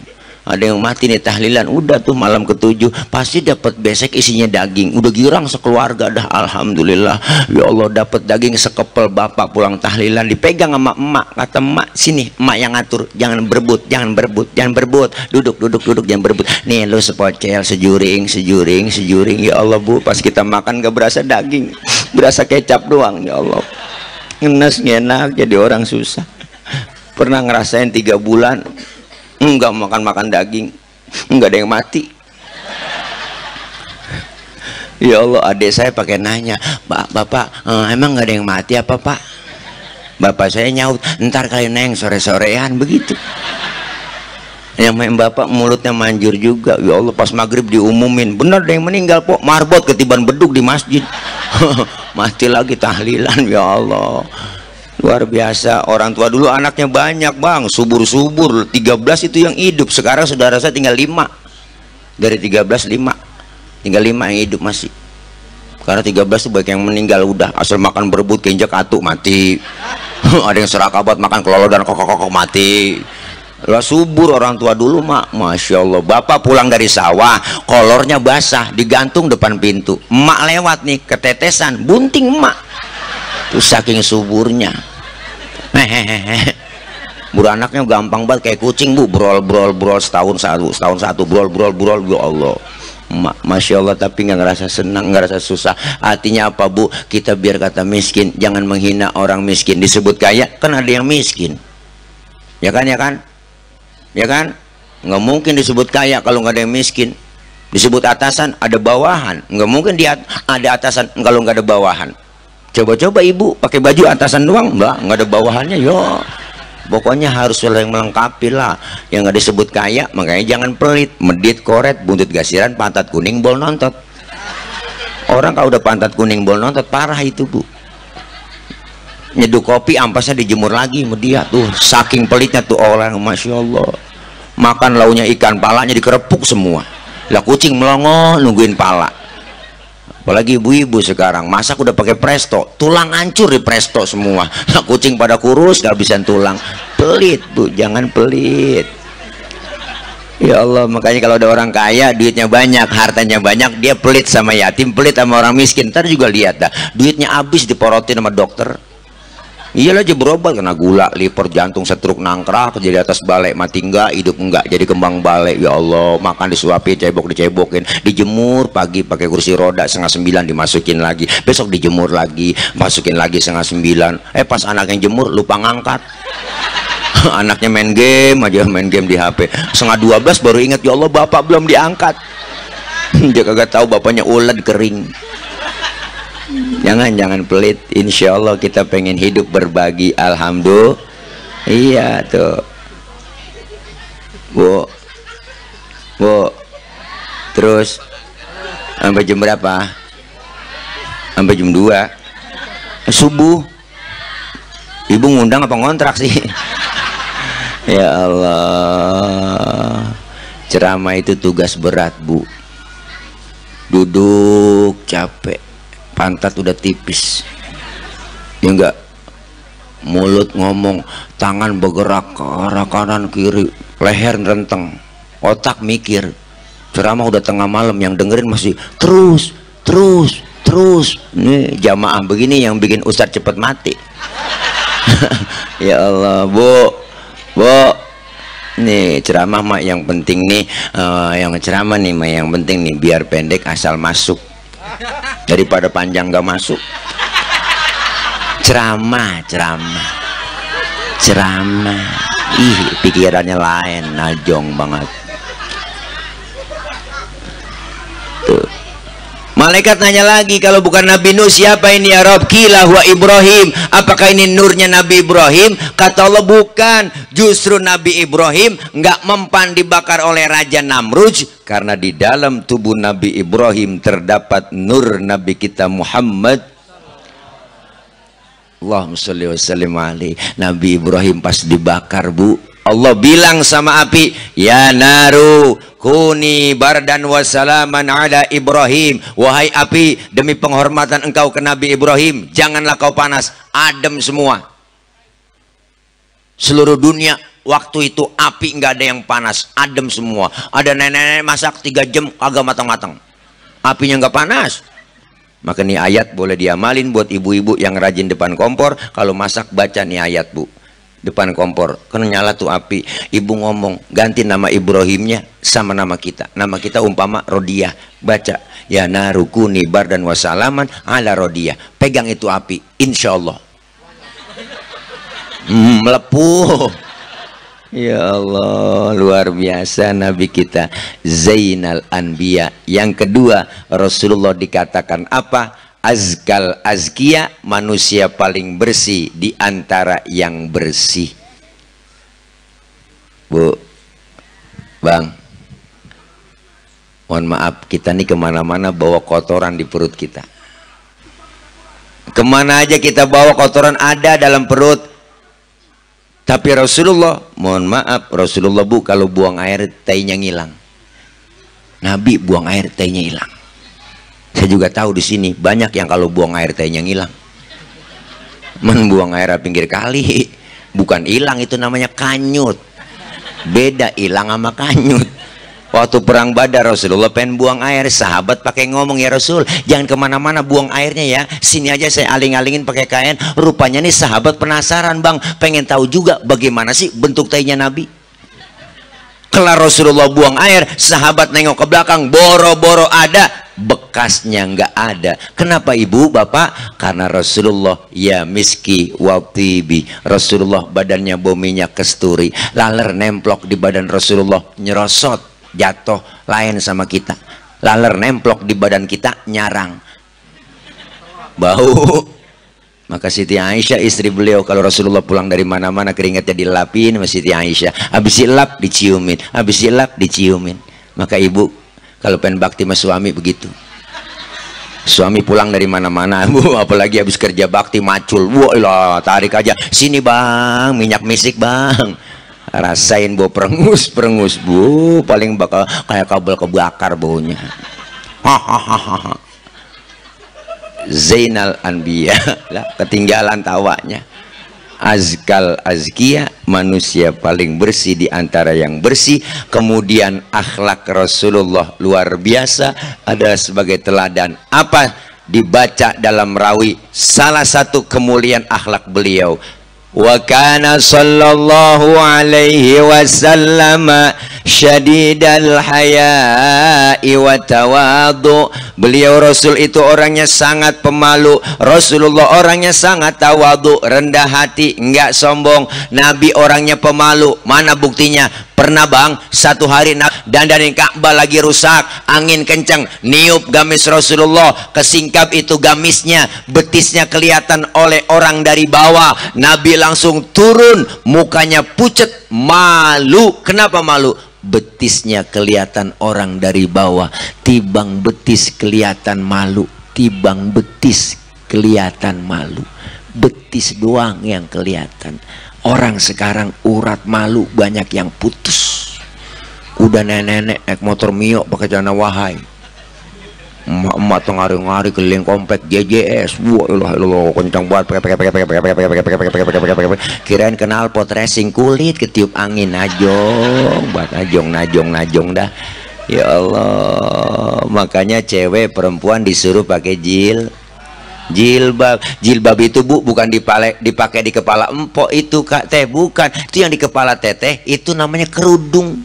ada yang mati nih tahlilan, udah tuh malam ke-7 pasti dapat besek isinya daging, udah girang sekeluarga dah. Alhamdulillah, ya Allah, dapat daging sekepel. Bapak pulang tahlilan dipegang sama emak, kata emak, sini emak yang ngatur, jangan berebut, jangan berebut, jangan berebut, duduk, jangan berebut. Nih lu sepocel, sejuring. Ya Allah Bu, pas kita makan gak berasa daging, berasa kecap doang. Ya Allah, ngenes enak jadi orang susah. Pernah ngerasain 3 bulan enggak makan daging, enggak ada yang mati. Ya Allah, adik saya pakai nanya, Bapak emang enggak ada yang mati apa Pak? Bapak saya nyaut, ntar kali neng sore-sorean begitu. Yang main bapak mulutnya manjur juga. Ya Allah, pas maghrib diumumin, bener ada yang meninggal Pok, marbot ketiban beduk di masjid. Mati lagi tahlilan. Ya Allah, luar biasa. Orang tua dulu anaknya banyak Bang, subur-subur, 13 itu yang hidup. Sekarang saudara saya tinggal 5. Dari 13 5 tinggal 5 yang hidup masih. Karena 13 itu banyak yang meninggal udah, asal makan berebut keinjak atu mati. Ada yang serakabat makan kelolo dan kokok mati. Lah subur orang tua dulu mak, masya Allah. Bapak pulang dari sawah, kolornya basah, digantung depan pintu. Emak lewat nih, ketetesan, bunting emak. Tuh saking suburnya. Beranaknya gampang banget kayak kucing Bu, brol setahun satu brol. Ya Allah, masya Allah. Tapi nggak ngerasa senang, nggak ngerasa susah. Artinya apa Bu? Kita biar kata miskin, jangan menghina orang miskin. Disebut kaya kan ada yang miskin, ya kan nggak mungkin disebut kaya kalau nggak ada yang miskin. Disebut atasan ada bawahan, nggak mungkin dia ada atasan kalau nggak ada bawahan. Coba-coba ibu pakai baju atasan doang, nggak ada bawahannya. Yo, pokoknya harus yang melengkapi lah. Yang nggak disebut kaya, makanya jangan pelit. Medit koret, buntut gasiran, pantat kuning, bol nontot. Orang kalau udah pantat kuning, bol nontot, parah itu Bu. Nyeduh kopi ampasnya dijemur lagi sama dia tuh, saking pelitnya tuh orang. Masya Allah, makan launya ikan, palanya dikerepuk semua. Lah kucing melongo nungguin pala. Apalagi ibu-ibu sekarang masak udah pakai presto, tulang hancur di presto semua. Nah, kucing pada kurus gak bisa tulang. Pelit Bu, jangan pelit. Ya Allah, makanya kalau ada orang kaya duitnya banyak, hartanya banyak, dia pelit sama yatim, pelit sama orang miskin. Ntar juga lihat dah, duitnya habis diporotin sama dokter. Iyalah aja berobat kena gula, liver, jantung, stroke, nangkrak, jadi atas balai, mati enggak, hidup enggak, jadi kembang balai. Ya Allah, makan disuapin, dicebokin, dijemur pagi pakai kursi roda 8:30 dimasukin lagi, besok dijemur lagi, masukin lagi 8:30. Pas anak yang jemur lupa ngangkat. Anaknya main game di HP, 11:30 baru ingat, ya Allah bapak belum diangkat. Dia kagak tahu bapaknya ulet kering. Jangan pelit. Insya Allah kita pengen hidup berbagi. Alhamdulillah. Iya tuh Bu. Terus sampai jam berapa? Sampai jam 2 subuh. Ibu ngundang apa ngontrak sih? Ya Allah, ceramah itu tugas berat Bu. Duduk capek, pantat udah tipis, ya enggak, mulut ngomong, tangan bergerak ke arah kanan kiri, leher renteng, otak mikir, ceramah udah tengah malam, yang dengerin masih terus. Nih jamaah begini yang bikin ustadz cepet mati. Ya Allah, Bu, nih ceramah mak yang penting nih, yang ceramah nih mak yang penting nih, biar pendek asal masuk daripada panjang gak masuk. Ceramah, ih pikirannya lain, najong banget. Tuh. Malaikat nanya lagi, kalau bukan Nabi Nuh siapa ini ya Rob? Qila huwa Ibrahim. Apakah ini nurnya Nabi Ibrahim? Kata Allah bukan, justru Nabi Ibrahim nggak mempan dibakar oleh Raja Namrud, karena di dalam tubuh Nabi Ibrahim terdapat nur Nabi kita Muhammad. Allahumma sholli wa sallim alaihi. Nabi Ibrahim pas dibakar, Bu, Allah bilang sama api, ya naru kuni bardan wa salaman ala Ibrahim. Wahai api, demi penghormatan engkau ke Nabi Ibrahim, janganlah kau panas, adem semua. Seluruh dunia waktu itu api nggak ada yang panas, adem semua. Ada nenek-nenek masak 3 jam kagak matang-matang, apinya nggak panas. Maka nih ayat boleh diamalin buat ibu-ibu yang rajin depan kompor. Kalau masak baca nih ayat, Bu, depan kompor kan nyala tuh api, ibu ngomong ganti nama Ibrahimnya sama nama kita. Nama kita umpama Rodiah, baca ya narukuni bardan wasalaman ala Rodiah, pegang itu api, insya Allah melepuh. Ya Allah, luar biasa Nabi kita Zainal Anbiya. Yang kedua, Rasulullah dikatakan apa? Azkal azkiya, manusia paling bersih di antara yang bersih. Bu, Bang, mohon maaf, kita nih kemana-mana bawa kotoran di perut kita. Kemana aja kita bawa kotoran ada dalam perut. Tapi Rasulullah, mohon maaf, Rasulullah, Bu, kalau buang air tainya ngilang. Nabi buang air tainya hilang. Saya juga tahu di sini banyak yang kalau buang air tainya ngilang. Buang air pinggir kali, bukan hilang, itu namanya kanyut. Beda hilang sama kanyut. Waktu perang Badar Rasulullah pengen buang air, sahabat pakai ngomong, ya Rasul jangan kemana-mana buang airnya ya, sini aja saya aling-alingin pakai kain. Rupanya nih sahabat penasaran, Bang, pengen tahu juga bagaimana sih bentuk tainya Nabi. Kelar Rasulullah buang air, sahabat nengok ke belakang, boro-boro ada, bekasnya nggak ada. Kenapa ibu bapak? Karena Rasulullah ya miski watibi, Rasulullah badannya bau minyak kasturi, laler nemplok di badan Rasulullah nyerosot, jatuh lain sama kita. Laler nemplok di badan kita nyarang, bau. Maka Siti Aisyah istri beliau kalau Rasulullah pulang dari mana-mana keringatnya dilapin sama Siti Aisyah, habis dilap diciumin, habis dilap diciumin. Maka ibu kalau pengen bakti sama suami begitu. Suami pulang dari mana-mana, Bu, apalagi habis kerja bakti macul, wah tarik aja, sini Bang, minyak misik Bang, rasain bau perengus Bu, paling bakal kayak kabel kebakar baunya. Zainal Anbiya lah, ketinggalan tawanya. Azkal azkiya, manusia paling bersih di antara yang bersih. Kemudian akhlak Rasulullah luar biasa, ada sebagai teladan. Apa dibaca dalam rawi salah satu kemuliaan akhlak beliau, wa kana sallallahu alaihi wasallam syadidal haya'i wa tawadu. Beliau Rasul itu orangnya sangat pemalu. Rasulullah orangnya sangat tawadu, rendah hati, enggak sombong. Nabi orangnya pemalu. Mana buktinya? Pernah Bang, satu hari dandanin Ka'bah lagi rusak, angin kencang, niup gamis Rasulullah, kesingkap itu gamisnya, betisnya kelihatan oleh orang dari bawah. Nabi langsung turun, mukanya pucet, malu. Kenapa malu? Betisnya kelihatan orang dari bawah. Tibang betis kelihatan malu, tibang betis kelihatan malu, betis doang yang kelihatan. Orang sekarang urat malu banyak yang putus. Udah nenek-nenek naik motor Mio pakai celana wahai, emak-emak tuh ngari-ngari keliling komplek JJS, wah ilah kencang banget, kirain knalpot racing kulit ketiup angin, najong buat najong dah. Ya Allah, makanya cewek perempuan disuruh pakai jilbab. Jilbab itu Bu bukan dipakai di kepala empok itu Kak Teh, bukan. Itu yang di kepala Teteh itu namanya kerudung.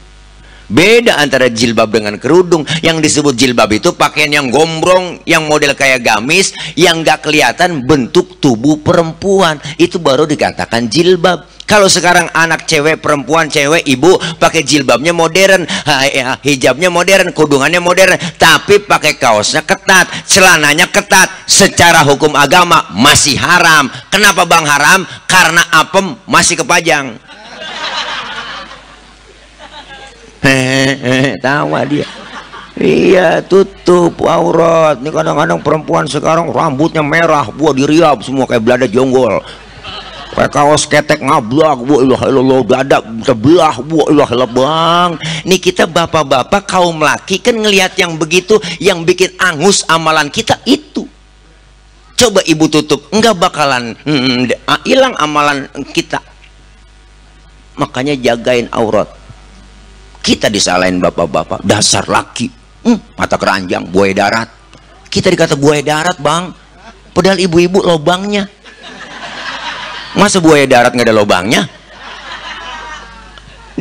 Beda antara jilbab dengan kerudung. Yang disebut jilbab itu pakaian yang gombrong, yang model kayak gamis, yang gak kelihatan bentuk tubuh perempuan. Itu baru dikatakan jilbab. Kalau sekarang anak cewek, perempuan, cewek, ibu pakai jilbabnya modern, hijabnya modern, kudungannya modern, tapi pakai kaosnya ketat, celananya ketat, secara hukum agama masih haram. Kenapa Bang haram? Karena apem masih kepajang. Tawa dia. Iya, tutup aurat. Ini kadang-kadang perempuan sekarang rambutnya merah, buah diriap semua kayak belada jonggol. Kayak kaos ketek ngablak, bu ilah ilah dada terbelah, bu ilah ilah Bang. Nih kita bapak-bapak kaum laki kan ngelihat yang begitu, yang bikin angus amalan kita itu. Coba ibu tutup, enggak bakalan hilang amalan kita. Makanya jagain aurat. Kita disalahin bapak-bapak, dasar laki, mata keranjang, buaya darat. Kita dikata buaya darat Bang, padahal ibu-ibu lobangnya. Masa buaya darat nggak ada lobangnya?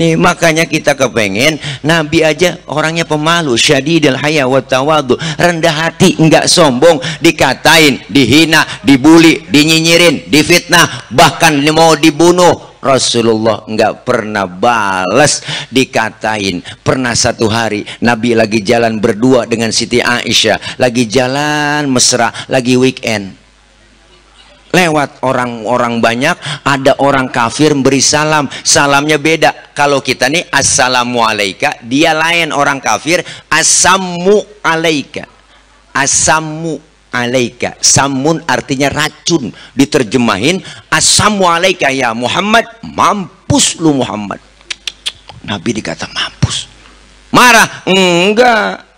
Nih makanya kita kepengen Nabi aja orangnya pemalu, syadidul haya wa tawadu, rendah hati, nggak sombong, dikatain, dihina, dibully, dinyinyirin, difitnah, bahkan mau dibunuh. Rasulullah nggak pernah balas dikatain. Pernah satu hari Nabi lagi jalan berdua dengan Siti Aisyah, lagi jalan mesra, lagi weekend. Lewat orang-orang banyak, ada orang kafir beri salam, salamnya beda. Kalau kita nih assalamualaika, dia lain orang kafir assamu alaika. Assamu alaika, samun artinya racun, diterjemahin assamu alaika ya Muhammad, mampus lu Muhammad. Nabi dikata mampus. Marah? Enggak.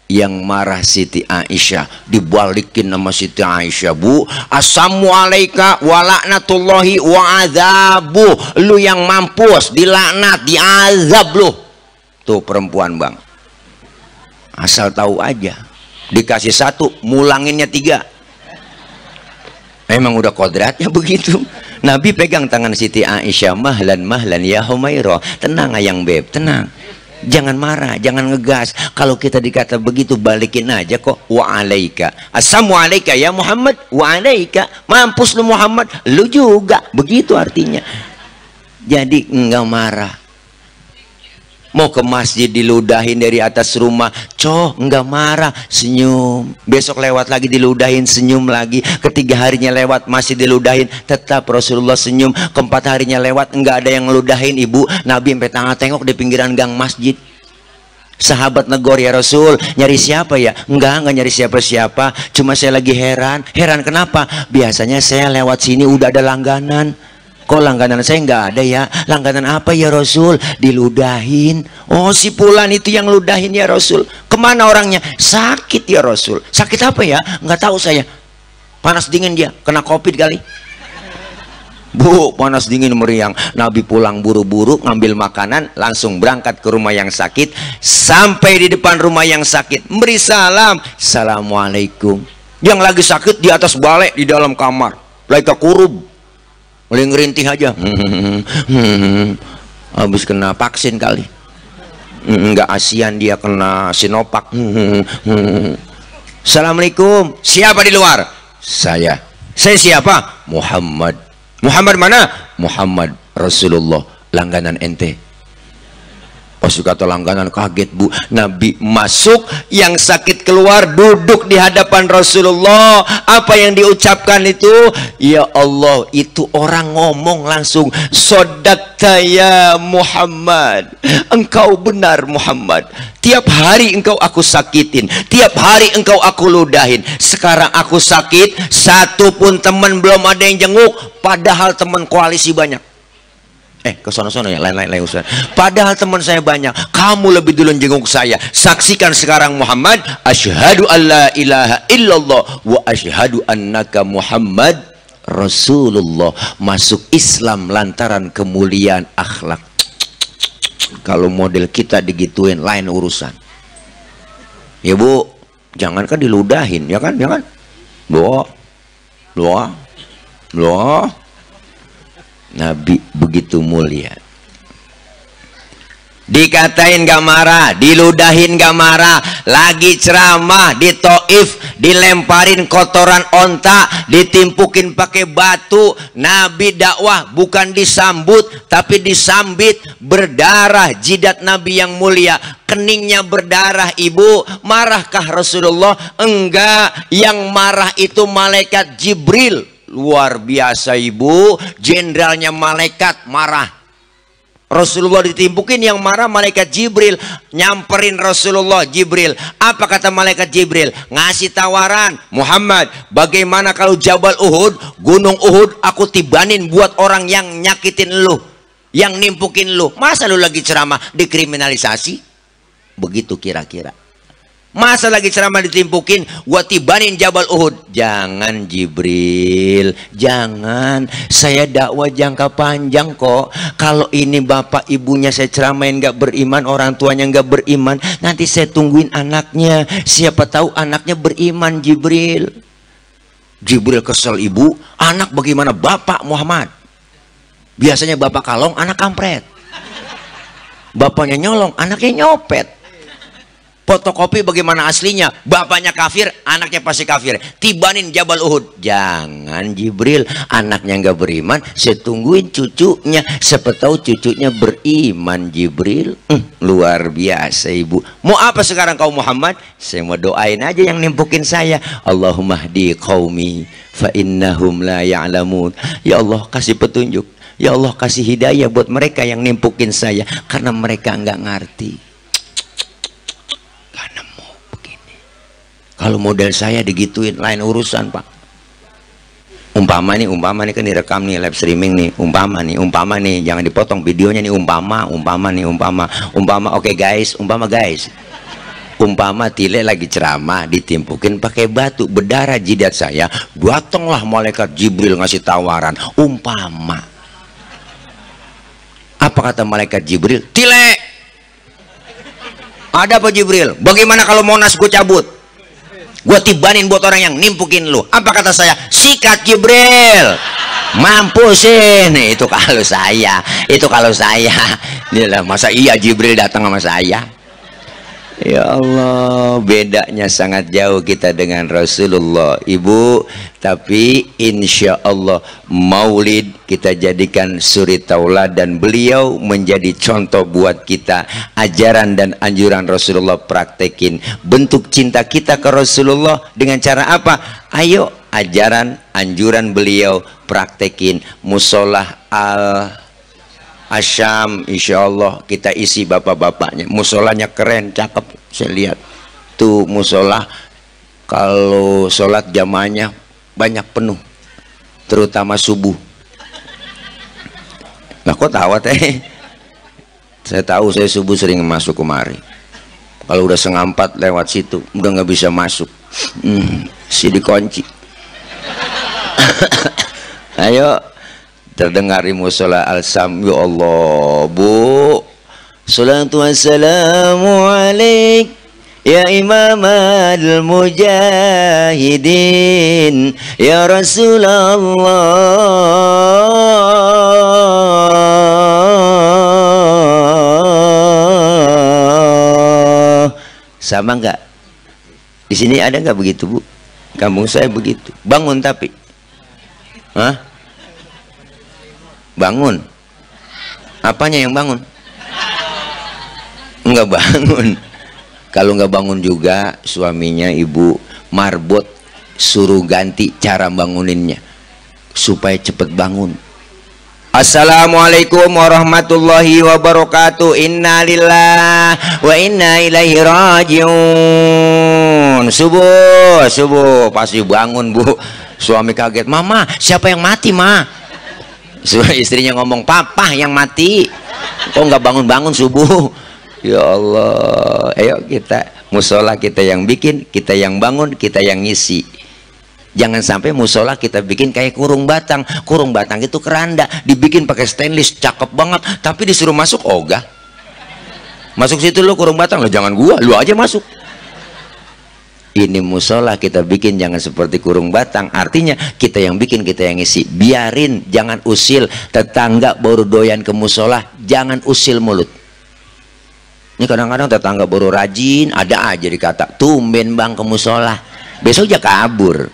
Yang marah Siti Aisyah, dibalikin sama Siti Aisyah, Bu, assamu alaika wa laknatullahi wa azabu, lu yang mampus, dilaknat, diazab lu. Tuh perempuan Bang, asal tahu aja, dikasih satu mulanginnya tiga. Memang udah kodratnya begitu. Nabi pegang tangan Siti Aisyah, mahlan mahlan ya Humairah, tenang ayang beb, tenang, jangan marah, jangan ngegas. Kalau kita dikata begitu balikin aja kok. Wa alaika, assamu alaika ya Muhammad, wa alaika, mampus lu Muhammad, lu juga, begitu artinya. Jadi enggak marah. Mau ke masjid diludahin dari atas rumah, enggak marah, senyum. Besok lewat lagi diludahin, senyum lagi. Ketiga harinya lewat masih diludahin, tetap Rasulullah senyum. Keempat harinya lewat enggak ada yang ngeludahin ibu. Nabi sampai tengok di pinggiran gang masjid. Sahabat negor, ya Rasul, nyari siapa ya? Enggak nyari siapa-siapa, cuma saya lagi heran. Heran kenapa? Biasanya saya lewat sini udah ada langganan, kok langganan saya nggak ada ya? Langganan apa ya Rasul? Diludahin. Oh si Fulan itu yang ludahin ya Rasul. Kemana orangnya? Sakit ya Rasul. Sakit apa ya? Nggak tahu saya. Panas dingin dia, kena COVID kali. Bu, panas dingin meriang. Nabi pulang buru-buru ngambil makanan, langsung berangkat ke rumah yang sakit. Sampai di depan rumah yang sakit, beri salam, assalamualaikum. Yang lagi sakit di atas balai di dalam kamar, lagi kurub, mulai ngerintih aja. Habis kena vaksin kali. Enggak ASEAN dia, kena Sinovac. Assalamualaikum. Siapa di luar? Saya. Saya siapa? Muhammad. Muhammad mana? Muhammad Rasulullah. Langganan ente. Pas kata langganan kaget Bu. Nabi masuk, yang sakit keluar, duduk di hadapan Rasulullah. Apa yang diucapkan itu? Ya Allah, itu orang ngomong langsung, sodakta ya Muhammad, engkau benar Muhammad. Tiap hari engkau aku sakitin, tiap hari engkau aku ludahin. Sekarang aku sakit, satu pun teman belum ada yang jenguk, padahal teman koalisi banyak. Ke sono-sono ya, lain-lain Ustaz. Padahal teman saya banyak, kamu lebih dulu jenguk saya. Saksikan sekarang Muhammad, asyhadu alla ilaha illallah wa asyhadu annaka Muhammad Rasulullah. Masuk Islam lantaran kemuliaan akhlak. Kalau model kita digituin lain urusan. Ya Bu, jangankan diludahin, ya kan, ya kan? Loh, Nabi begitu mulia. Dikatain gak marah, diludahin gak marah, lagi ceramah di Taif dilemparin kotoran onta, ditimpukin pakai batu. Nabi dakwah bukan disambut tapi disambit, berdarah jidat Nabi yang mulia, keningnya berdarah. Ibu, marahkah Rasulullah? Enggak, yang marah itu malaikat Jibril. Luar biasa Ibu, jenderalnya malaikat marah. Rasulullah ditimpukin, yang marah malaikat Jibril. Nyamperin Rasulullah Jibril. Apa kata malaikat Jibril? Ngasih tawaran, Muhammad, bagaimana kalau Jabal Uhud, gunung Uhud, aku tibanin buat orang yang nyakitin lu, yang nimpukin lu. Masa lu lagi ceramah dikriminalisasi? Begitu kira-kira. Masa lagi ceramah ditimpukin, gua tibanin Jabal Uhud. Jangan Jibril, jangan. Saya dakwah jangka panjang kok. Kalau ini bapak ibunya saya ceramain gak beriman, orang tuanya gak beriman, nanti saya tungguin anaknya. Siapa tahu anaknya beriman. Jibril kesel. Ibu, anak bagaimana? Bapak Muhammad. Biasanya bapak kalong, anak kampret. Bapaknya nyolong, anaknya nyopet. Fotokopi bagaimana aslinya? Bapaknya kafir, anaknya pasti kafir. Tibanin Jabal Uhud. Jangan Jibril, anaknya nggak beriman, saya tungguin cucunya. Siapa tahu cucunya beriman. Jibril, luar biasa Ibu. Mau apa sekarang kau Muhammad? Saya mau doain aja yang nimpukin saya. Allahumma hdi qaumi fa innahum la ya'lamun. Ya Allah, kasih petunjuk. Ya Allah, kasih hidayah buat mereka yang nimpukin saya, karena mereka nggak ngerti. Kalau model saya digituin lain urusan Pak. Umpama nih kan direkam nih, live streaming nih, umpama nih, jangan dipotong videonya nih, umpama. Oke guys, umpama Tile lagi ceramah ditimpukin pakai batu, berdarah jidat saya, datanglah malaikat Jibril ngasih tawaran, umpama. Apa kata malaikat Jibril? Tile, ada apa Jibril? Bagaimana kalau Monas gue cabut? Gue tibanin buat orang yang nimpukin lu. Apa kata saya? Sikat Jibril, mampusin. Itu kalau saya. Inilah, masa iya Jibril datang sama saya? Ya Allah, bedanya sangat jauh kita dengan Rasulullah Ibu. Tapi insya Allah maulid kita jadikan suri tauladan, beliau menjadi contoh buat kita. Ajaran dan anjuran Rasulullah praktekin. Bentuk cinta kita ke Rasulullah dengan cara apa? Ayo, ajaran anjuran beliau praktekin. Musolah Asyam, insya Allah kita isi bapak-bapaknya. Musolanya keren, cakep. Saya lihat tuh musola, kalau sholat jamaahnya banyak penuh, terutama subuh. Nah kok tahu teh? Saya tahu, saya subuh sering masuk kemari. Kalau udah 3:30 lewat situ, udah nggak bisa masuk. Si dikunci. Ayo, terdengar di musola al-sam. Ya Allah Bu, salatu wassalamu alaik ya imam al-mujahidin ya Rasulullah. Sama nggak? Di sini ada nggak begitu Bu? Kampung saya begitu. Bangun tapi, bangun. Apanya yang bangun? Enggak bangun. Kalau nggak bangun juga suaminya Ibu marbot, suruh ganti cara banguninnya supaya cepet bangun. Assalamualaikum warahmatullahi wabarakatuh. Innalillah wa inna ilaihi rajiun. Subuh pasti bangun Bu. Suami kaget, mama siapa yang mati Ma? Istrinya ngomong, papa yang mati. Kok nggak bangun-bangun subuh? Ya Allah, ayo kita musola, kita yang bikin, kita yang bangun, kita yang ngisi. Jangan sampai musola kita bikin kayak kurung batang. Kurung batang itu keranda, dibikin pakai stainless, cakep banget, tapi disuruh masuk ogah. Masuk situ lo kurung batang, lo jangan gua, lu aja masuk. Ini musola kita bikin jangan seperti kurung batang, artinya kita yang bikin, kita yang isi. Biarin, jangan usil. Tetangga baru doyan ke musola, jangan usil mulut. Ini kadang-kadang tetangga baru rajin, ada aja dikata, tumben bang ke musola, besok aja kabur.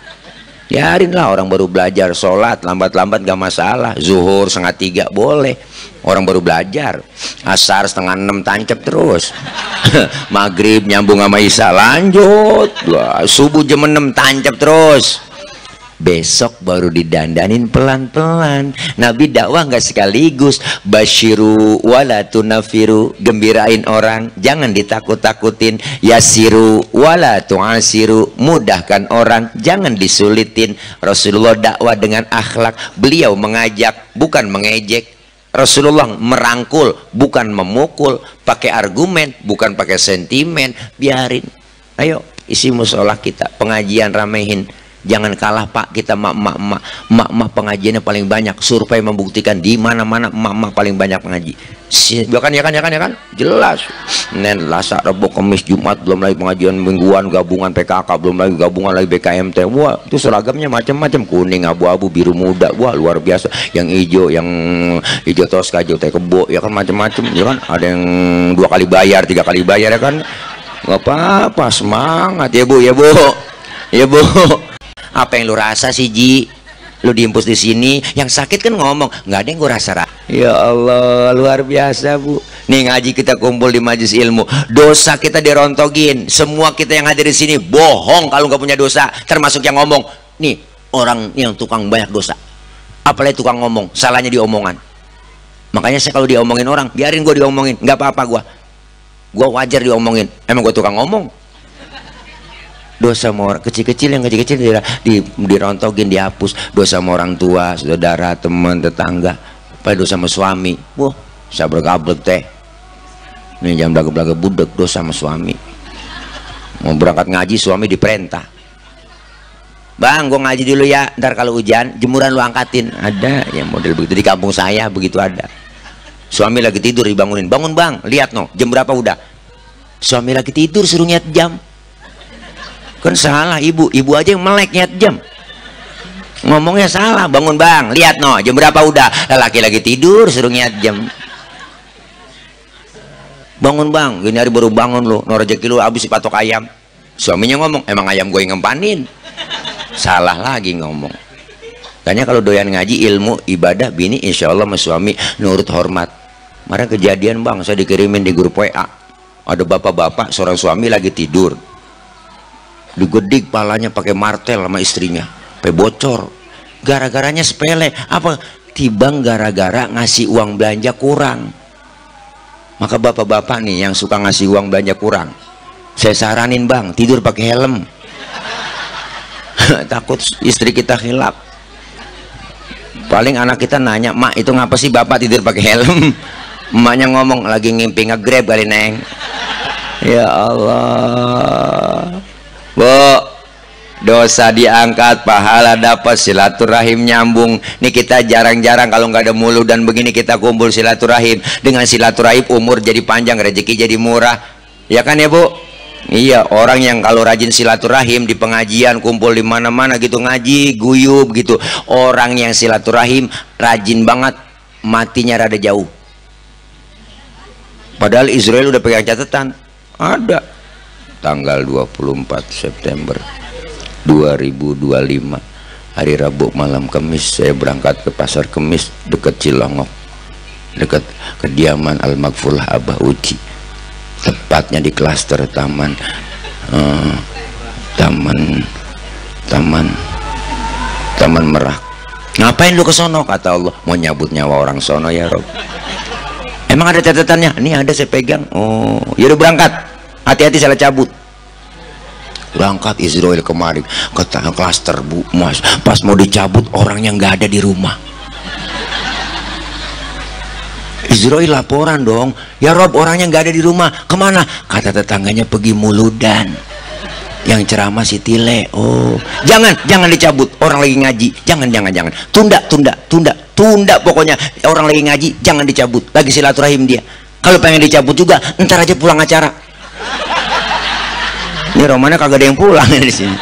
Biarinlah, orang baru belajar sholat lambat-lambat gak masalah. Zuhur 5:30 boleh, orang baru belajar. Asar 5:30 tancap terus. Maghrib nyambung sama isya lanjut. Wah, subuh jam 6 tancap terus. Besok baru didandanin pelan-pelan. Nabi dakwah nggak sekaligus. Basyiru wala tunafiru, gembirain orang, jangan ditakut-takutin. Yasiru wala tu'asiru, mudahkan orang, jangan disulitin. Rasulullah dakwah dengan akhlak. Beliau mengajak, bukan mengejek. Rasulullah merangkul, bukan memukul. Pakai argumen, bukan pakai sentimen. Biarin. Ayo isi musola kita, pengajian ramehin. Jangan kalah pak, kita mak pengajiannya paling banyak. Survei membuktikan di mana-mana mak paling banyak pengaji. Ya kan, jelas. Senin, Selasa, Rabu, Kamis, Jumat, belum lagi pengajian mingguan, gabungan PKK, belum lagi gabungan lagi BKMT. Wah, itu seragamnya macam-macam, kuning, abu-abu, biru muda. Wah, luar biasa. Yang hijau toska, hijau teh kebo, ya kan macam-macam. Ya kan, ada yang 2 kali bayar, 3 kali bayar, ya kan. Nggak apa-apa, semangat ya bu, ya bu, ya bu. Apa yang lu rasa sih Ji? Lu diimpus di sini, yang sakit kan ngomong, nggak ada yang gue rasa. Ya Allah, luar biasa bu. Nih ngaji kita kumpul di majelis ilmu, dosa kita dirontogin. Semua kita yang hadir di sini bohong kalau nggak punya dosa, termasuk yang ngomong. Nih orang yang tukang banyak dosa, apalagi tukang ngomong, salahnya di omongan. Makanya saya kalau diomongin orang, biarin gue diomongin, nggak apa-apa gue wajar diomongin. Emang gue tukang ngomong? Dosa sama orang kecil-kecil, yang kecil-kecil dirontogin, dihapus. Dosa sama orang tua, saudara, teman, tetangga. Apa dosa sama suami? Wah, sabrek-abrek teh. Ini jam belaga-belaga budek, dosa sama suami. Mau berangkat ngaji, suami diperintah. Bang, gua ngaji dulu ya. Ntar kalau hujan, jemuran lu angkatin. Ada yang model begitu di kampung saya, begitu ada. Suami lagi tidur dibangunin. Bangun bang, lihat no, jam berapa udah? Suami lagi tidur, suruh nyiat jam. Kan salah ibu aja yang melek nyiat jam, ngomongnya salah. Bangun bang, lihat no, jam berapa udah? Laki lagi tidur suruh nyiat jam. Bangun bang, gini hari baru bangun lo, no rezeki lo habis dipatok ayam. Suaminya ngomong, emang ayam gue yang ngempanin. Salah lagi ngomong. Tanya kalau doyan ngaji ilmu ibadah bini, insya Allah sama suami nurut hormat. Kemarin kejadian bang, saya dikirimin di grup WA, ada bapak-bapak seorang suami lagi tidur, digedik palanya pakai martel sama istrinya, sampai bocor. Gara-garanya sepele, apa? Tibang gara-gara ngasih uang belanja kurang. Maka bapak-bapak nih yang suka ngasih uang belanja kurang, saya saranin bang, tidur pakai helm. Takut istri kita khilaf. Paling anak kita nanya, mak itu ngapa sih bapak tidur pakai helm? Emaknya ngomong, lagi ngimpi nge-grab kali neng. Ya Allah. Bu, dosa diangkat, pahala dapat, silaturahim nyambung. Nih kita jarang-jarang kalau nggak ada mulut dan begini kita kumpul silaturahim. Dengan silaturahim umur jadi panjang, rezeki jadi murah. Ya kan ya bu? Iya, orang yang kalau rajin silaturahim di pengajian, kumpul di mana-mana gitu, ngaji, guyub gitu. Orang yang silaturahim rajin banget, matinya rada jauh. Padahal Israel udah pegang catatan. Ada tanggal 24 September 2025 hari Rabu malam Kamis, saya berangkat ke pasar Kemis dekat Cilongok, dekat kediaman Al-Maghfurlah Abah Uci, tepatnya di klaster Taman Merak. Ngapain lu ke sono? Kata Allah, mau nyabut nyawa orang sono ya Rob. Emang ada catatannya? Ini ada, saya pegang. Oh, yaudah berangkat. Hati-hati salah cabut. Berangkat Israel kemarin ke klaster bu mas, pas mau dicabut orangnya nggak ada di rumah. Israel laporan dong, ya Rob orangnya nggak ada di rumah, kemana? Kata tetangganya pergi muludan. Yang ceramah si Tile. Oh, jangan dicabut, orang lagi ngaji. Jangan, tunda pokoknya. Orang lagi ngaji jangan dicabut, lagi silaturahim dia. Kalau pengen dicabut juga ntar aja pulang acara. Ini romannya kagak ada yang pulang di sini.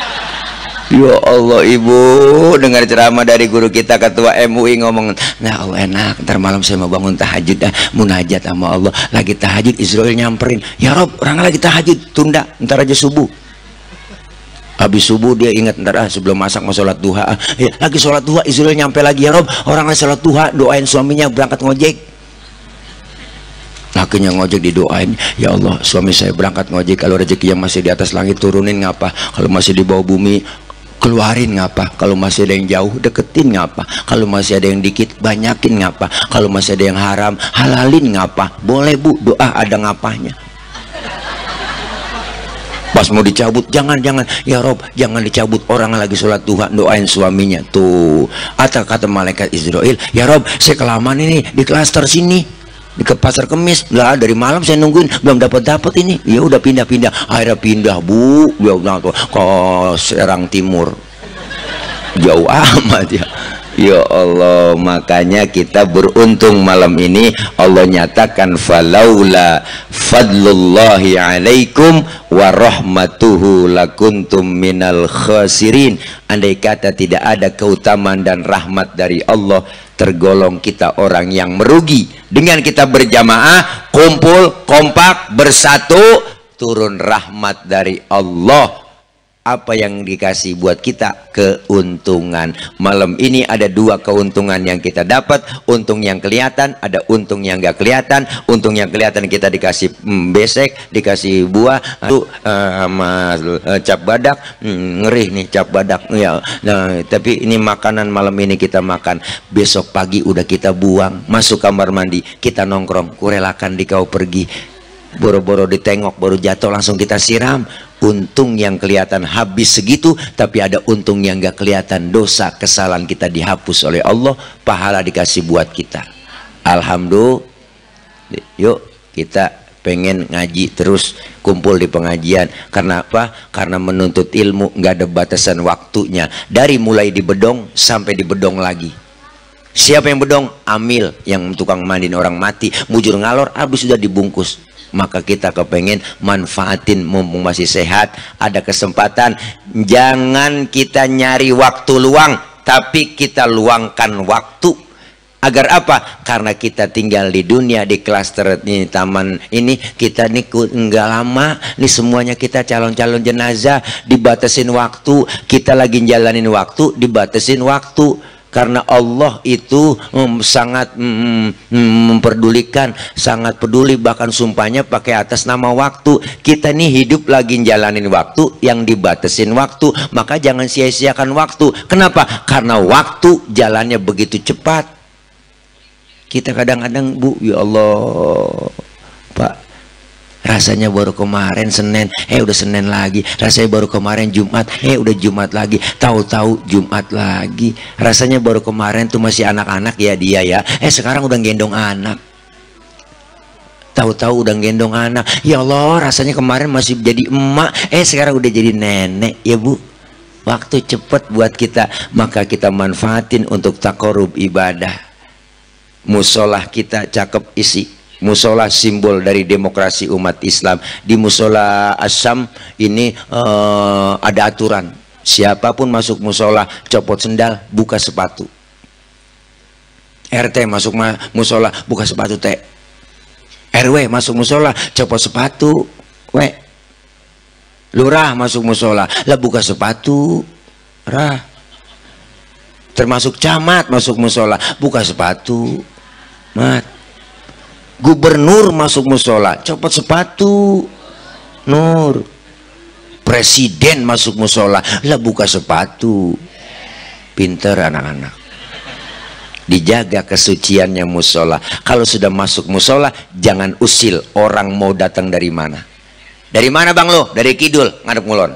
Ya Allah, ibu dengar ceramah dari guru kita ketua MUI ngomong, nah Allah enak, ntar malam saya mau bangun tahajud munajat sama Allah, lagi tahajud Israel nyamperin, ya Rob orang lagi tahajud, tunda ntar aja subuh. Habis subuh dia ingat ntar sebelum masak mau sholat duha, ya, lagi sholat duha Israel nyampe lagi, ya Rob orang lagi sholat duha, doain suaminya berangkat ngojek. Lakinya ngojek didoain, ya Allah suami saya berangkat ngojek, kalau rezeki yang masih di atas langit turunin ngapa, kalau masih di bawah bumi keluarin ngapa, kalau masih ada yang jauh deketin ngapa, kalau masih ada yang dikit banyakin ngapa, kalau masih ada yang haram halalin ngapa. Boleh bu, doa ada ngapanya. Pas mau dicabut, jangan ya Rob jangan dicabut, orang lagi sholat duha doain suaminya. Tuh kata malaikat Israel, ya Rob saya kelamaan ini di klaster sini di ke pasar Kemis lah, dari malam saya nungguin belum dapat ini. Ya udah pindah akhirnya pindah bu, ya udah ke Serang Timur, jauh amat ya. Ya Allah, makanya kita beruntung malam ini Allah nyatakan falaula fadlullahi alaikum wa rahmatuhu lakuntum minal khasirin. Andai kata tidak ada keutamaan dan rahmat dari Allah, tergolong kita orang yang merugi. Dengan kita berjamaah, kumpul, kompak, bersatu, turun rahmat dari Allah. Apa yang dikasih buat kita? Keuntungan. Malam ini ada dua keuntungan yang kita dapat. Untung yang kelihatan, ada untung yang gak kelihatan. Untung yang kelihatan kita dikasih besek, dikasih buah, cap badak. Ngeri nih cap badak ya. Nah, tapi ini makanan malam ini kita makan, besok pagi udah kita buang, masuk kamar mandi, kita nongkrong, kurelakan di kau pergi, boro-boro ditengok baru jatuh langsung kita siram. Untung yang kelihatan habis segitu, tapi ada untung yang gak kelihatan, dosa kesalahan kita dihapus oleh Allah, pahala dikasih buat kita. Alhamdulillah. Yuk kita pengen ngaji terus, kumpul di pengajian. Karena apa? Karena menuntut ilmu nggak ada batasan waktunya, dari mulai di bedong sampai di bedong lagi. Siapa yang bedong? Amil, yang tukang mandiin orang mati, mujur ngalor habis sudah dibungkus. Maka kita kepengen manfaatin mumpung masih sehat, ada kesempatan. Jangan kita nyari waktu luang, tapi kita luangkan waktu. Agar apa? Karena kita tinggal di dunia, di klaster ini, taman ini, kita nih enggak lama nih, semuanya kita calon-calon jenazah, dibatasin waktu. Kita lagi jalanin waktu, dibatasin waktu. Karena Allah itu sangat memperdulikan, sangat peduli, bahkan sumpahnya pakai atas nama waktu. Kita nih hidup lagi jalanin waktu, yang dibatasin waktu, maka jangan sia-siakan waktu. Kenapa? Karena waktu jalannya begitu cepat. Kita kadang-kadang bu, ya Allah Pak, rasanya baru kemarin Senin, udah Senin lagi. Rasanya baru kemarin Jumat, udah Jumat lagi. Tahu-tahu Jumat lagi. Rasanya baru kemarin tuh masih anak-anak ya dia ya. Sekarang udah gendong anak. Tahu-tahu udah gendong anak. Ya Allah, rasanya kemarin masih jadi emak, sekarang udah jadi nenek ya bu. Waktu cepet buat kita, maka kita manfaatin untuk takorub ibadah. Musolah kita cakep isi. Musola simbol dari demokrasi umat Islam. Di musola Asyam ini ada aturan, siapapun masuk musola copot sendal, buka sepatu. RT masuk musola buka sepatu T. RW masuk musola copot sepatu W. Lurah masuk musola lah buka sepatu Rah. Termasuk camat masuk musola buka sepatu Mat. Gubernur masuk musola copot sepatu Nur. Presiden masuk musola lah buka sepatu. Pinter anak-anak, dijaga kesuciannya musola. Kalau sudah masuk musola jangan usil orang mau datang dari mana. Dari mana bang lo? Dari kidul ngadep ngulon.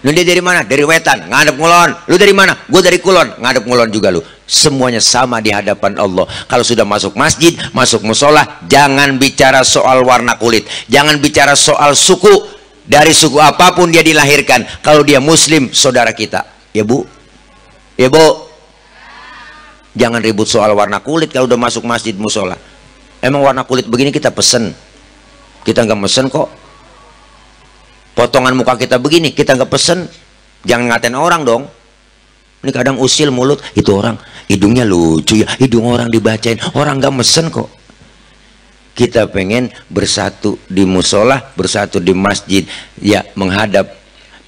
Lu dia dari mana? Dari wetan ngadep ngulon. Lu dari mana? Gue dari kulon ngadep ngulon juga lu. Semuanya sama di hadapan Allah. Kalau sudah masuk masjid, masuk musola, jangan bicara soal warna kulit, jangan bicara soal suku. Dari suku apapun dia dilahirkan, kalau dia muslim saudara kita. Ya bu, ya bu, jangan ribut soal warna kulit kalau udah masuk masjid musola. Emang warna kulit begini kita pesen? Kita nggak mesen kok. Potongan muka kita begini, kita nggak pesen, jangan ngatain orang dong. Ini kadang usil mulut, itu orang hidungnya lucu ya, hidung orang dibacain, orang nggak mesen kok. Kita pengen bersatu di musola, bersatu di masjid, ya menghadap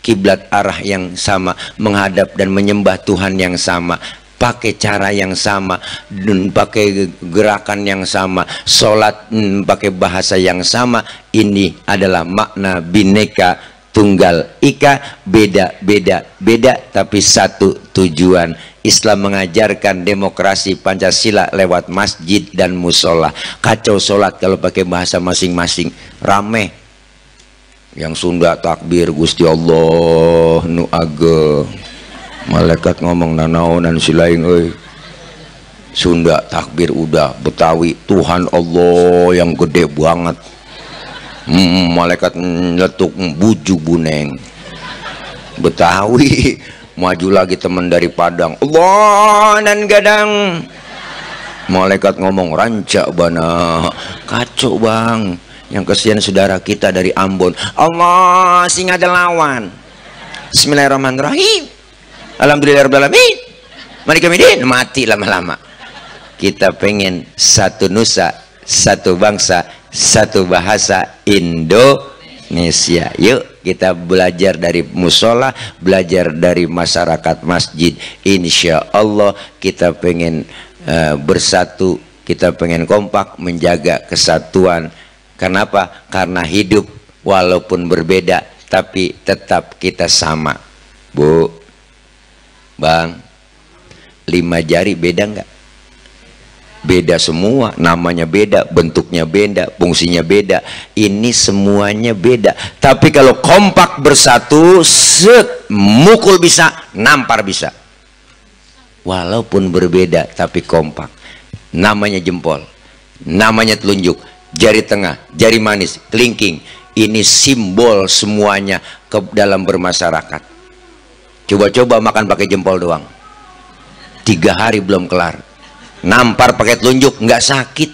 kiblat arah yang sama, menghadap dan menyembah Tuhan yang sama, pakai cara yang sama, dan pakai gerakan yang sama, sholat pakai bahasa yang sama. Ini adalah makna Bhinneka Tunggal Ika, beda tapi satu tujuan. Islam mengajarkan demokrasi Pancasila lewat masjid dan musola. Kacau sholat kalau pakai bahasa masing-masing, rame. Yang Sunda takbir Gusti Allah nu age, malaikat ngomong nanaonan silaing euy. Sunda takbir udah, Betawi Tuhan Allah yang gede banget. Malaikat nyetuk buju buneng. Betawi maju lagi teman dari Padang, Allah dan gadang, malaikat ngomong rancak bana. Kacau bang. Yang kesian saudara kita dari Ambon, Allah singa delawan, bismillahirrahmanirrahim, alhamdulillahirrahmanirrahim, malika midin, mati lama-lama. Kita pengen satu nusa, satu bangsa, satu bahasa Indonesia. Yuk kita belajar dari musola, belajar dari masyarakat masjid. Insya Allah kita pengen bersatu, kita pengen kompak menjaga kesatuan. Kenapa? Karena hidup walaupun berbeda tapi tetap kita sama. Bu, bang, 5 jari beda nggak? Beda semua, namanya beda, bentuknya beda, fungsinya beda. Ini semuanya beda. Tapi kalau kompak bersatu, set, mukul bisa, nampar bisa. Walaupun berbeda tapi kompak. Namanya jempol, namanya telunjuk, jari tengah, jari manis, kelingking. Ini simbol semuanya ke dalam bermasyarakat. Coba-coba makan pakai jempol doang, 3 hari belum kelar. Nampar pakai telunjuk nggak sakit.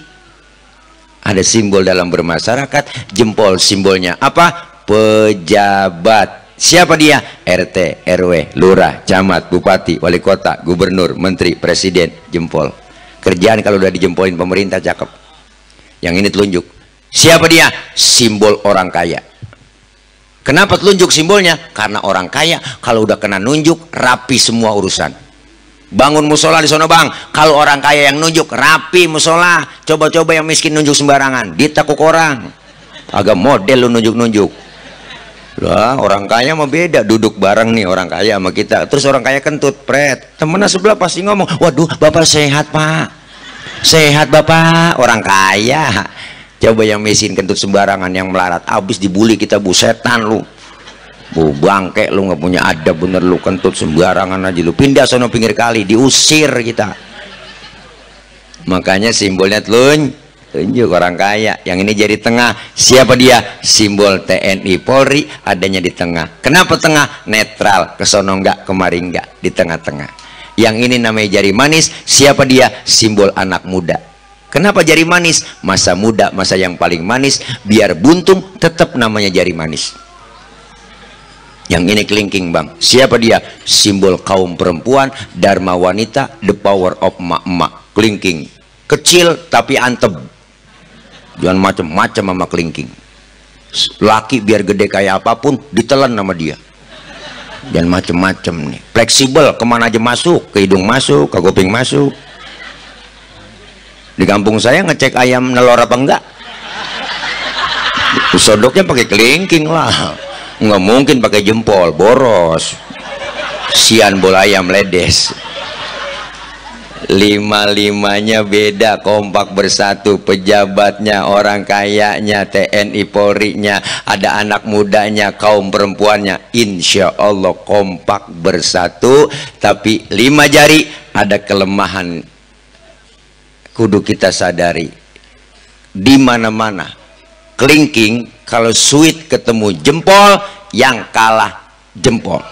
Ada simbol dalam bermasyarakat. Jempol simbolnya apa? Pejabat. Siapa dia? RT, RW, lurah, camat, bupati, wali kota, gubernur, menteri, presiden. Jempol. Kerjaan kalau udah dijempolin pemerintah cakep. Yang ini telunjuk. Siapa dia? Simbol orang kaya. Kenapa telunjuk simbolnya? Karena orang kaya kalau udah kena nunjuk rapi semua urusan. Bangun musola di sono bang, kalau orang kaya yang nunjuk rapi musola. Coba-coba yang miskin nunjuk sembarangan, ditekuk orang. Agak model lu nunjuk-nunjuk. Lah orang kaya mah beda, duduk bareng nih orang kaya sama kita. Terus orang kaya kentut, pret. Temennya sebelah pasti ngomong, waduh bapak sehat pak, sehat bapak. Orang kaya. Coba yang miskin kentut sembarangan, yang melarat, abis dibully kita, bu setan lu, bu bangke lu, nggak punya adab bener lu, kentut sembarangan aja lu, pindah sono pinggir kali, diusir kita. Makanya simbolnya telunjuk orang kaya. Yang ini jari tengah. Siapa dia? Simbol TNI Polri, adanya di tengah. Kenapa tengah? Netral, kesono enggak, kemari enggak, di tengah-tengah. Yang ini namanya jari manis. Siapa dia? Simbol anak muda. Kenapa jari manis? Masa muda, masa yang paling manis. Biar buntung tetap namanya jari manis. Yang ini kelingking bang. Siapa dia? Simbol kaum perempuan, dharma wanita, the power of emak-emak. Kelingking kecil tapi antep. Jangan macem-macem sama kelingking. Laki biar gede kayak apapun ditelan sama dia. Jangan macem-macem nih. Fleksibel, kemana aja masuk, ke hidung masuk, ke kuping masuk. Di kampung saya ngecek ayam nelor apa enggak, sodoknya pakai kelingking lah. Nggak mungkin pakai jempol, boros. Sian bola ayam ledes. 5-5-nya beda, kompak bersatu. Pejabatnya, orang kayanya, TNI Polri-nya, ada anak mudanya, kaum perempuannya. Insya Allah kompak bersatu. Tapi 5 jari ada kelemahan. Kudu kita sadari. Di mana-mana kelingking, kalau sweet ketemu jempol, yang kalah jempol.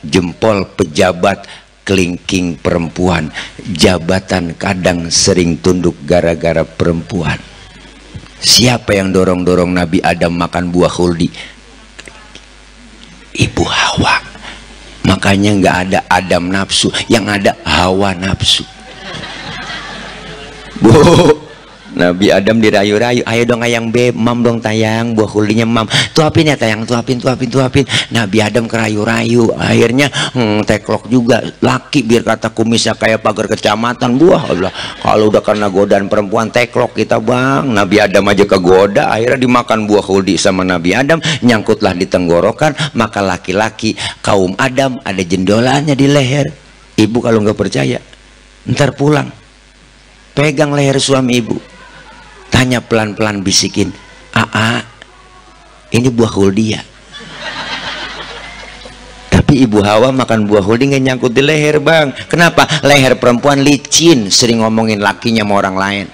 Jempol pejabat, kelingking perempuan. Jabatan kadang sering tunduk gara-gara perempuan. Siapa yang dorong-dorong Nabi Adam makan buah khuldi? ibu Hawa. Makanya nggak ada Adam nafsu, yang ada Hawa nafsu. Bu, Nabi Adam dirayu-rayu, ayo dong ayang beb, mam dong tayang, buah kulinya mam, tuapin ya tayang, tuapin. Nabi Adam kerayu-rayu, akhirnya teklok juga, laki biar kata kumisnya kayak pagar kecamatan. Buah Allah, kalau udah karena godaan perempuan teklok kita bang. Nabi Adam aja kegoda, akhirnya dimakan buah kuldi sama Nabi Adam, nyangkutlah di tenggorokan. Maka laki-laki kaum Adam ada jendolannya di leher. Ibu kalau nggak percaya, ntar pulang pegang leher suami ibu, tanya pelan-pelan, bisikin, "Aa, ini buah huldi ya?" Tapi ibu Hawa makan buah huldi nggak nyangkut di leher bang. Kenapa? Leher perempuan licin, sering ngomongin lakinya sama orang lain.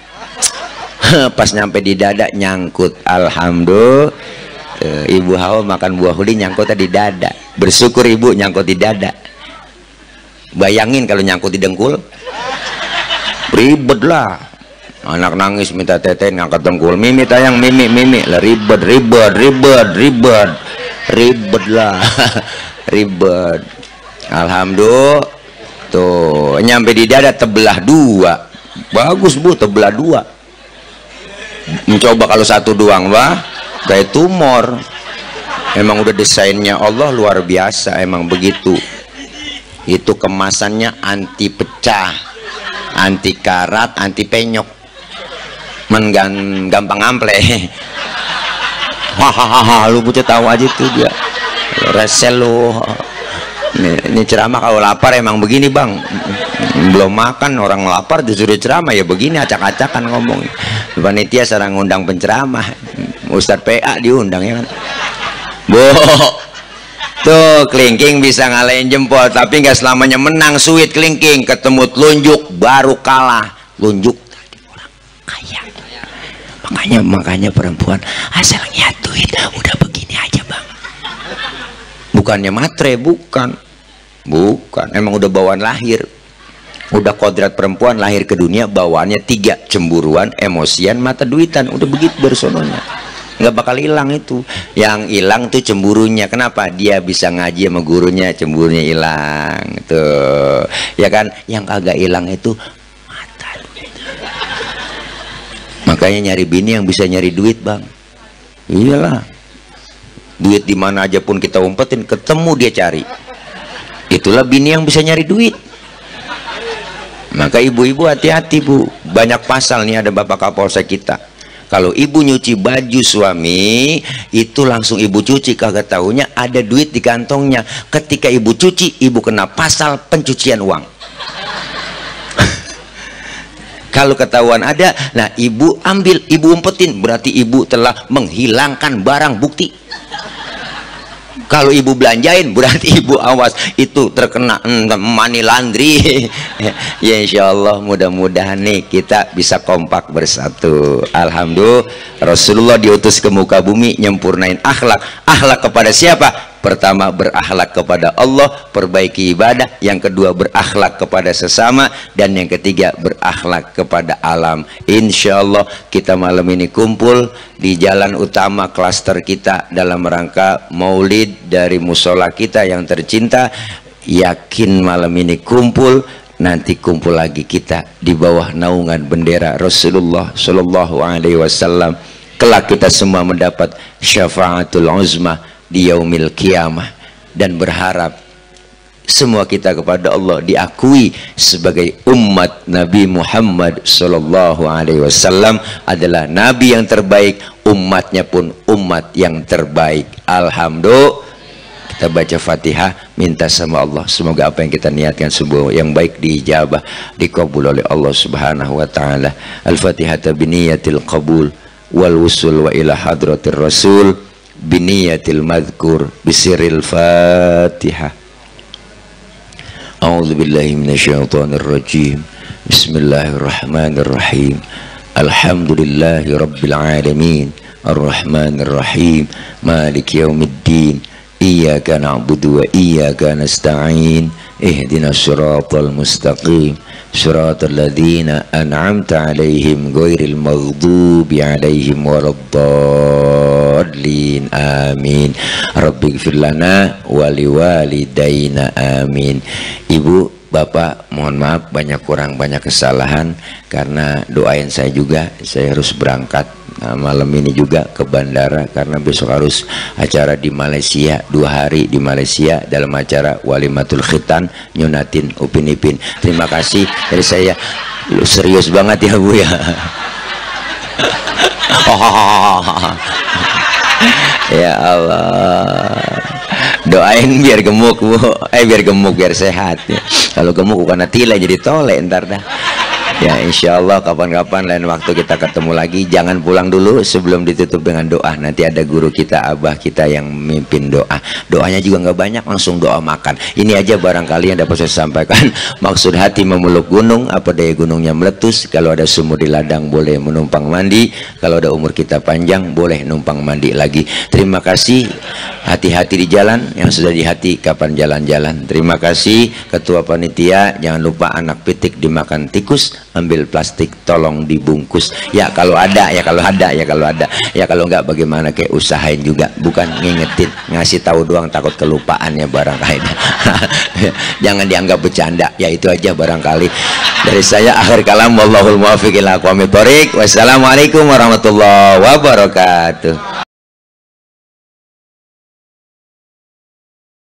Pas nyampe di dada nyangkut. Alhamdulillah. Ibu Hawa makan buah huldi nyangkut di dada. Bersyukur ibu nyangkut di dada. Bayangin kalau nyangkut di dengkul, ribet lah. Anak nangis minta tete ngangkat dengkul, mimi tayang, mimi lah, ribet lah. Ribet. Alhamdulillah tuh nyampe di dada terbelah dua. Bagus bu, terbelah dua. Mencoba kalau satu doang bah kayak tumor. Emang udah desainnya Allah luar biasa, emang begitu. Itu kemasannya anti pecah, anti karat, anti penyok, gampang ample. Hahaha, lu bocah tahu aja tuh dia resel lu. Ini ceramah kalau lapar emang begini bang, belum makan orang lapar disuruh ceramah ya begini, acak-acakan ngomong. Panitia sarang ngundang penceramah, Ustadz PA diundang ya kan. Tuh kelingking bisa ngalahin jempol, tapi nggak selamanya menang. Sweet kelingking ketemu telunjuk baru kalah. Telunjuk tadi orang kaya. Makanya perempuan asal lihat duit udah begini aja bang. Bukannya matre, bukan. Emang udah bawaan lahir. Udah kodrat perempuan lahir ke dunia bawaannya 3, cemburuan, emosian, mata duitan. Udah begitu dari sononya. Nggak bakal hilang itu. Yang hilang tuh cemburunya. Kenapa? Dia bisa ngaji sama gurunya, cemburunya hilang tuh ya kan. Yang kagak hilang itu mata duit. Makanya nyari bini yang bisa nyari duit bang. Iyalah, duit di mana aja pun kita umpetin ketemu dia cari. Itulah bini yang bisa nyari duit. Maka ibu-ibu hati-hati bu, banyak pasal nih. Ada bapak kapolsek kita, kalau ibu nyuci baju suami itu langsung ibu cuci, kagak taunya ada duit di kantongnya. Ketika ibu cuci, ibu kena pasal pencucian uang. Kalau ketahuan ada, nah ibu ambil, ibu umpetin, berarti ibu telah menghilangkan barang bukti. Kalau ibu belanjain, berarti ibu awas, itu terkena money laundry. Ya insya Allah mudah-mudahan nih kita bisa kompak bersatu. Alhamdulillah Rasulullah diutus ke muka bumi nyempurnain akhlak. Akhlak kepada siapa? Pertama berakhlak kepada Allah, perbaiki ibadah. Yang kedua berakhlak kepada sesama, dan yang ketiga berakhlak kepada alam. Insya Allah kita malam ini kumpul di jalan utama klaster kita dalam rangka maulid dari musola kita yang tercinta. Yakin malam ini kumpul, nanti kumpul lagi kita di bawah naungan bendera Rasulullah Shallallahu Alaihi Wasallam. Kelak kita semua mendapat syafaatul uzma di yaumil kiamah, dan berharap semua kita kepada Allah diakui sebagai umat Nabi Muhammad Sallallahu Alaihi Wasallam adalah Nabi yang terbaik, umatnya pun umat yang terbaik. Alhamdulillah. Kita baca Fatihah, minta sama Allah semoga apa yang kita niatkan semua yang baik diijabah, dikabul oleh Allah Subhanahu wa taala. Al-Fatihah biniyatil qabul wal wusul wa ila hadratir rasul biniyatil madhkur bisiril Fatihah. A'udzu billahi minasyaitonir rajim. Bismillahirrahmanirrahim. Alhamdulillahi rabbil alamin. Arrahmanir rahim. Maliki yaumiddin. Iyyaka na'budu wa iyyaka nasta'in. Ihdinas siratal mustaqim. Siratal ladzina an'amta 'alaihim ghairil maghdubi 'alaihim waladdallin. dhalin amin. Rabbighfir lana wa liwalidayna amin. Ibu, Bapak, mohon maaf banyak kurang, banyak kesalahan, karena doain saya juga, saya harus berangkat malam ini juga ke bandara karena besok harus acara di Malaysia, 2 hari di Malaysia dalam acara walimatul khitan nyunatin Upin Ipin. Terima kasih dari saya. Lu serius banget ya Bu ya. Ya Allah, doain biar gemuk Bu, biar gemuk, biar sehat ya. Kalau gemuk bukan tile jadi tole ntar dah. Ya insya Allah kapan-kapan lain waktu kita ketemu lagi. Jangan pulang dulu sebelum ditutup dengan doa. Nanti ada guru kita, abah kita yang mimpin doa. Doanya juga nggak banyak, langsung doa makan. Ini aja barangkali yang dapat saya sampaikan. Maksud hati memeluk gunung, apa daya gunungnya meletus. Kalau ada sumur di ladang boleh menumpang mandi. Kalau ada umur kita panjang boleh numpang mandi lagi. Terima kasih. Hati-hati di jalan, yang sudah di hati kapan jalan-jalan. Terima kasih Ketua Panitia. Jangan lupa anak pitik dimakan tikus, ambil plastik tolong dibungkus. Ya kalau ada, ya kalau ada, ya kalau ada. Ya kalau enggak bagaimana, kayak usahain juga, bukan ngingetin, ngasih tahu doang takut kelupaan ya barangkali. Jangan dianggap bercanda. Ya itu aja barangkali dari saya. Akhir kalam, wallahul muwaffiq ila aqwamit thoriq. Wassalamualaikum warahmatullahi wabarakatuh.